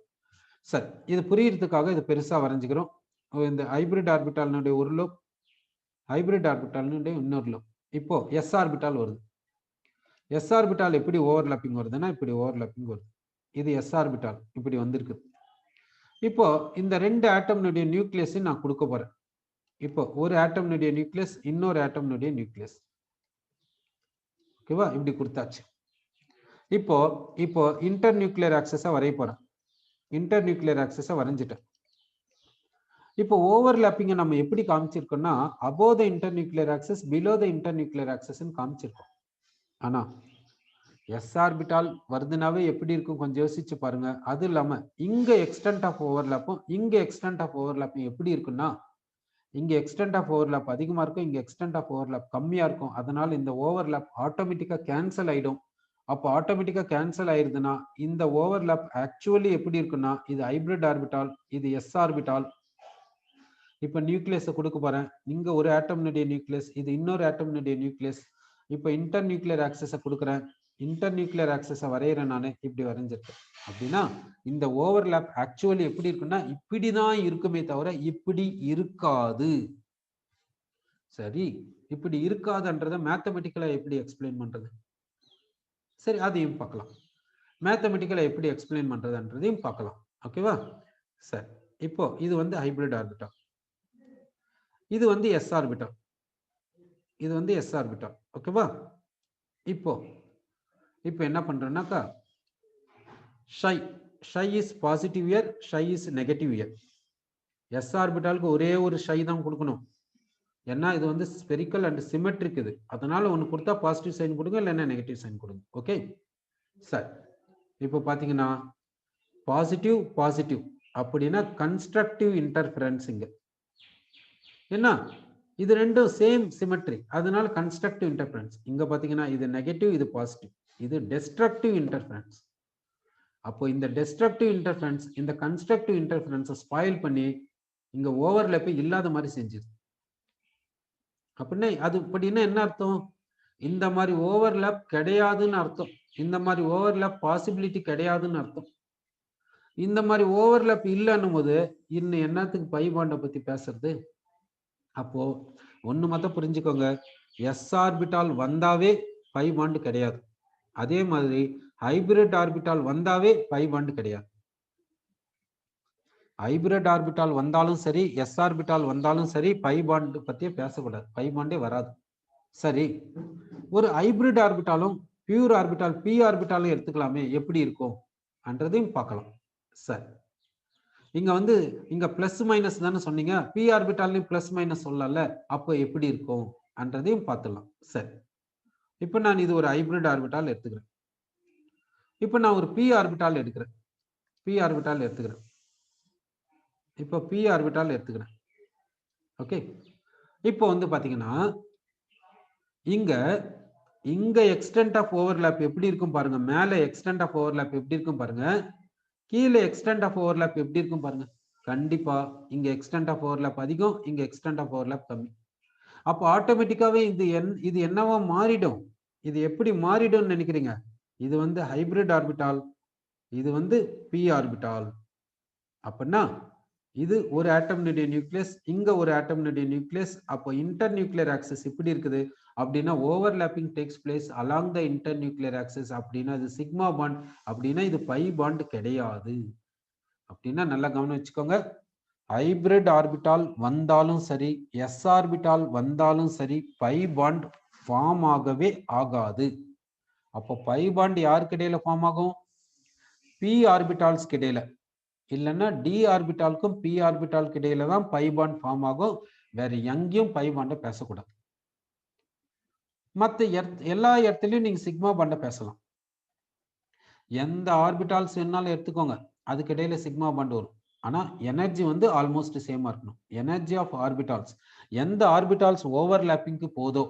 சரி, இது புரியறதுக்காக இது பெருசா வரைஞ்சுக்கிறோம். இந்த ஹைபிரிட் ஆர்பிட்டாலினுடைய ஒரு லோப், ஹைபிரிட் ஆர்பிட்டாலினுடைய இன்னொரு லோப். இப்போ எஸ் ஆர்பிட்டால் வருது. எஸ் ஆர்பிட்டால் எப்படி ஓவர்லாப்பிங் வருதுன்னா இப்படி ஓவர்லாப்பிங் வருது. இது எஸ் ஆர்பிட்டால் இப்படி வந்திருக்கு. இப்போ இந்த ரெண்டு ஆட்டம்னுடைய நியூக்ளியஸ் நான் கொடுக்க போறேன். இப்போ ஒரு ஆட்டம்னுடைய நியூக்ளியஸ் இன்னொரு ஆட்டம்னுடைய நியூக்ளியஸ். ஓகேவா, இப்படி கொடுத்தாச்சு. இப்போ இப்போ இன்டர் நியூக்ளியர் ஆக்சஸை வரைய போறேன். இன்டர் நியூக்ளியர் ஆக்சஸை வரைஞ்சிட்டேன். இப்போ ஓவர்லாப்பிங்கை நம்ம எப்படி காமிச்சிருக்கோம்னா above the internuclear axis below the internuclear axis ன்னு காமிச்சிருக்கோம். ஆனா எஸ் ஆர்பிட்டால் வருதுனாவே எப்படி இருக்கும் கொஞ்சம் யோசிச்சு பாருங்க. அது இல்லாம இங்க எக்ஸ்டென்ட் ஆஃப் ஓவர்லாப்பும் இங்க எக்ஸ்டென்ட் ஆஃப் ஓவர்லாப்பும் எப்படி இருக்குன்னா இங்க எக்ஸ்டென்ட் ஆஃப் ஓவர்லாப் அதிகமா இருக்கும், இங்க எக்ஸ்டென்ட் ஆஃப் ஓவர்லாப் கம்மியா இருக்கும். அதனால இந்த ஓவர்லாப் ஆட்டோமேட்டிக்கா கேன்சல் ஆயிடும். அப்போ ஆட்டோமேட்டிக்கா கேன்சல் ஆயிருதுன்னா இந்த ஓவர்லாப் ஆக்சுவலி எப்படி இருக்குன்னா இது ஹைபிரிட் ஆர்பிட்டால், இது எஸ் ஆர்பிட்டால். இப்போ நியூக்ளியஸை கொடுக்க போறேன். இங்க ஒரு ஆட்டம்னுடைய நியூக்ளியஸ், இது இன்னொரு ஆட்டம்னுடைய நியூக்ளியஸ். இப்போ இன்டர் நியூக்ளியர் ஆக்சஸை கொடுக்குறேன். இன்டர் நியூக்ளியர் ஆக்சஸை வரைகிறேன். நான் இப்படி வரைஞ்சிருக்கேன். அப்படின்னா இந்த ஓவர்லாப் ஆக்சுவலி எப்படி இருக்குன்னா இப்படிதான் இருக்குமே தவிர இப்படி இருக்காது. சரி, இப்படி இருக்காதுன்றத மேத்தமெட்டிக்கலா எப்படி எக்ஸ்பிளைன் பண்றது? சரி, அதையும் பார்க்கலாம். மேத்தமெட்டிக்கலா எப்படி எக்ஸ்பிளைன் பண்றதுன்றதையும் பார்க்கலாம். ஓகேவா? சரி, இப்போ இது வந்து ஹைபிரிட் ஆர்பிட்டால், இது வந்து எஸ் ஆர்பிட்டால், இது வந்து எஸ் ஆர்பிட்டால். ஓகேவா? இப்போ இப்போ என்ன பண்றேன்னாக்கா psi is positive here, psi is negative here. S ஆர்பிட்டாலுக்கு ஒரே ஒரு ஷை தான் கொடுக்கணும். ஏன்னா இது வந்து ஸ்பெரிக்கல் அண்ட் சிமெட்ரிக். இது அதனால ஒன்று கொடுத்தா பாசிட்டிவ் சைன் கொடுங்க, இல்லைன்னா நெகட்டிவ் சைன் கொடுங்க. ஓகே, சரி. இப்போ பார்த்தீங்கன்னா பாசிட்டிவ் பாசிட்டிவ் அப்படின்னா கன்ஸ்ட்ரக்டிவ் இன்டர்ஃபரன்ஸ். இங்க என்ன இது ரெண்டும் சேம் சிமெட்ரி, அதனால கன்ஸ்ட்ரக்டிவ் இன்டர்ஃபரன்ஸ். இங்க பாத்தீங்கன்னா இது நெகட்டிவ், இது பாசிட்டிவ், இது டெஸ்ட்ரக்டிவ் இன்டர்ஃபரன்ஸ். அப்போ இந்த டெஸ்ட்ரக்டிவ் இன்டர்ஃபரன்ஸ் இந்த கன்ஸ்ட்ரக்டிவ் இன்டர்ஃபரன்ஸை ஸ்பாயில் பண்ணி இங்க ஓவர்லாப் இல்லாத மாதிரி செஞ்சுது. அப்படின்னா அது அப்படின்னா என்ன அர்த்தம்? இந்த மாதிரி ஓவர்லாப் கிடையாதுன்னு அர்த்தம். இந்த மாதிரி ஓவர்லாப் பாசிபிலிட்டி கிடையாதுன்னு அர்த்தம். இந்த மாதிரி ஓவர்லாப் இல்லைன்னும் போது இன்னும் என்னத்துக்கு பை பாண்டை பத்தி பேசுறது? அப்போ ஒண்ணு மட்டும் புரிஞ்சுக்கோங்க, எஸ் ஆர்பிட்டால் வந்தாவே பை பாண்ட் கிடையாது. அதே மாதிரி ஹைபிரிட் ஆர்பிட்டால் வந்தாவே பை பாண்ட் கிடையாது. ஹைபிரிட் ஆர்பிட்டால் வந்தாலும் சரி, எஸ் ஆர்பிட்டால் வந்தாலும் சரி, பை பாண்ட் பத்தியே பேசக்கூடாது, பை பாண்டே வராது. சரி, ஒரு ஹைபிரிட் ஆர்பிட்டாலும் பியூர் ஆர்பிட்டால் பி ஆர்பிட்டாலும் எடுத்துக்கலாமே, எப்படி இருக்கும் என்றதையும் பார்க்கலாம். சரி, இங்க வந்து இங்க பிளஸ் மைனஸ் தானே சொன்னீங்க, பி ஆர்பிட்டாலையும் பிளஸ் மைனஸ் சொல்லல, அப்போ எப்படி இருக்கும் என்றதையும் பார்த்துடலாம். சரி, இப்போ நான் இது ஒரு ஹைபிரிட் ஆர்பிட்டால் எடுத்துக்கிறேன். இப்போ நான் ஒரு பி ஆர்பிட்டால் எடுக்கிறேன். பி ஆர்பிட்டால் எடுத்துக்கிறேன். இப்போ பி ஆர்பிட்டால் எடுத்துக்கிறேன். ஓகே, இப்போ வந்து பாத்தீங்கன்னா இங்க இங்க எக்ஸ்டென்ட் ஆஃப் ஓவர்லாப் எப்படி இருக்கும் பாருங்க. மேல எக்ஸ்டென்ட் ஆஃப் ஓவர்லாப் எப்படி இருக்கும் பாருங்க, கீழே எக்ஸ்டென்ட் ஆஃப் ஓவர்லாப் எப்படி இருக்கும் பாருங்க. கண்டிப்பா இங்க எக்ஸ்டென்ட் ஆஃப் ஓவர்லாப் அதிகம், இங்க எக்ஸ்டென்ட் ஆஃப் ஓவர்லாப் கம்மி. அப்போ ஆட்டோமேட்டிக்காவே இது என்னவா மாறிடும்? இது எப்படி மாறிடும் நினைக்கிறீங்க? இது வந்து ஹைபிரிட் ஆர்பிட்டால், இது வந்து பி ஆர்பிட்டால். அப்படின்னா இது ஒரு ஆட்டம்னுடைய நியூக்ளியஸ், இங்க ஒரு ஆட்டம்னுடைய நியூக்ளியஸ். அப்போ இன்டர் நியூக்ளியர் ஆக்சிஸ் இப்படி இருக்குது. அப்படின்னா overlapping takes place along the internuclear axis. அப்படின்னா இது சிக்மா பாண்ட், அப்படின்னா இது பை பாண்ட் கிடையாது. அப்படின்னா நல்லா கவனம் வச்சுக்கோங்க, ஹைபிரிட் ஆர்பிட்டால் வந்தாலும் சரி, எஸ் ஆர்பிட்டால் வந்தாலும் சரி, பை பாண்ட் ஃபார்ம் ஆகவே ஆகாது. அப்போ பை பாண்ட் யாருக்கு இடையில ஃபார்ம் ஆகும்? பி ஆர்பிட்டால்ஸ்க்கு இடையில, இல்லைன்னா டி ஆர்பிட்டாலுக்கும் பி ஆர்பிட்டாலுக்கு இடையில தான் பை பாண்ட் ஃபார்ம் ஆகும். வேற எங்கேயும் பை பாண்டை பேசக்கூடாது. மற்ற எல்லா இடத்துலையும் நீங்க சிக்மா பாண்டை பேசலாம். எந்த ஆர்பிட்டால்ஸ் வேணாலும் எடுத்துக்கோங்க, அதுக்கு இடையில சிக்மா பாண்ட் வரும். ஆனா எனர்ஜி வந்து ஆல்மோஸ்ட் சேமா இருக்கணும். எனர்ஜி ஆஃப் ஆர்பிட்டால்ஸ், எந்த ஆர்பிட்டால்ஸ் ஓவர்லாப்பிங்க்கு போதோ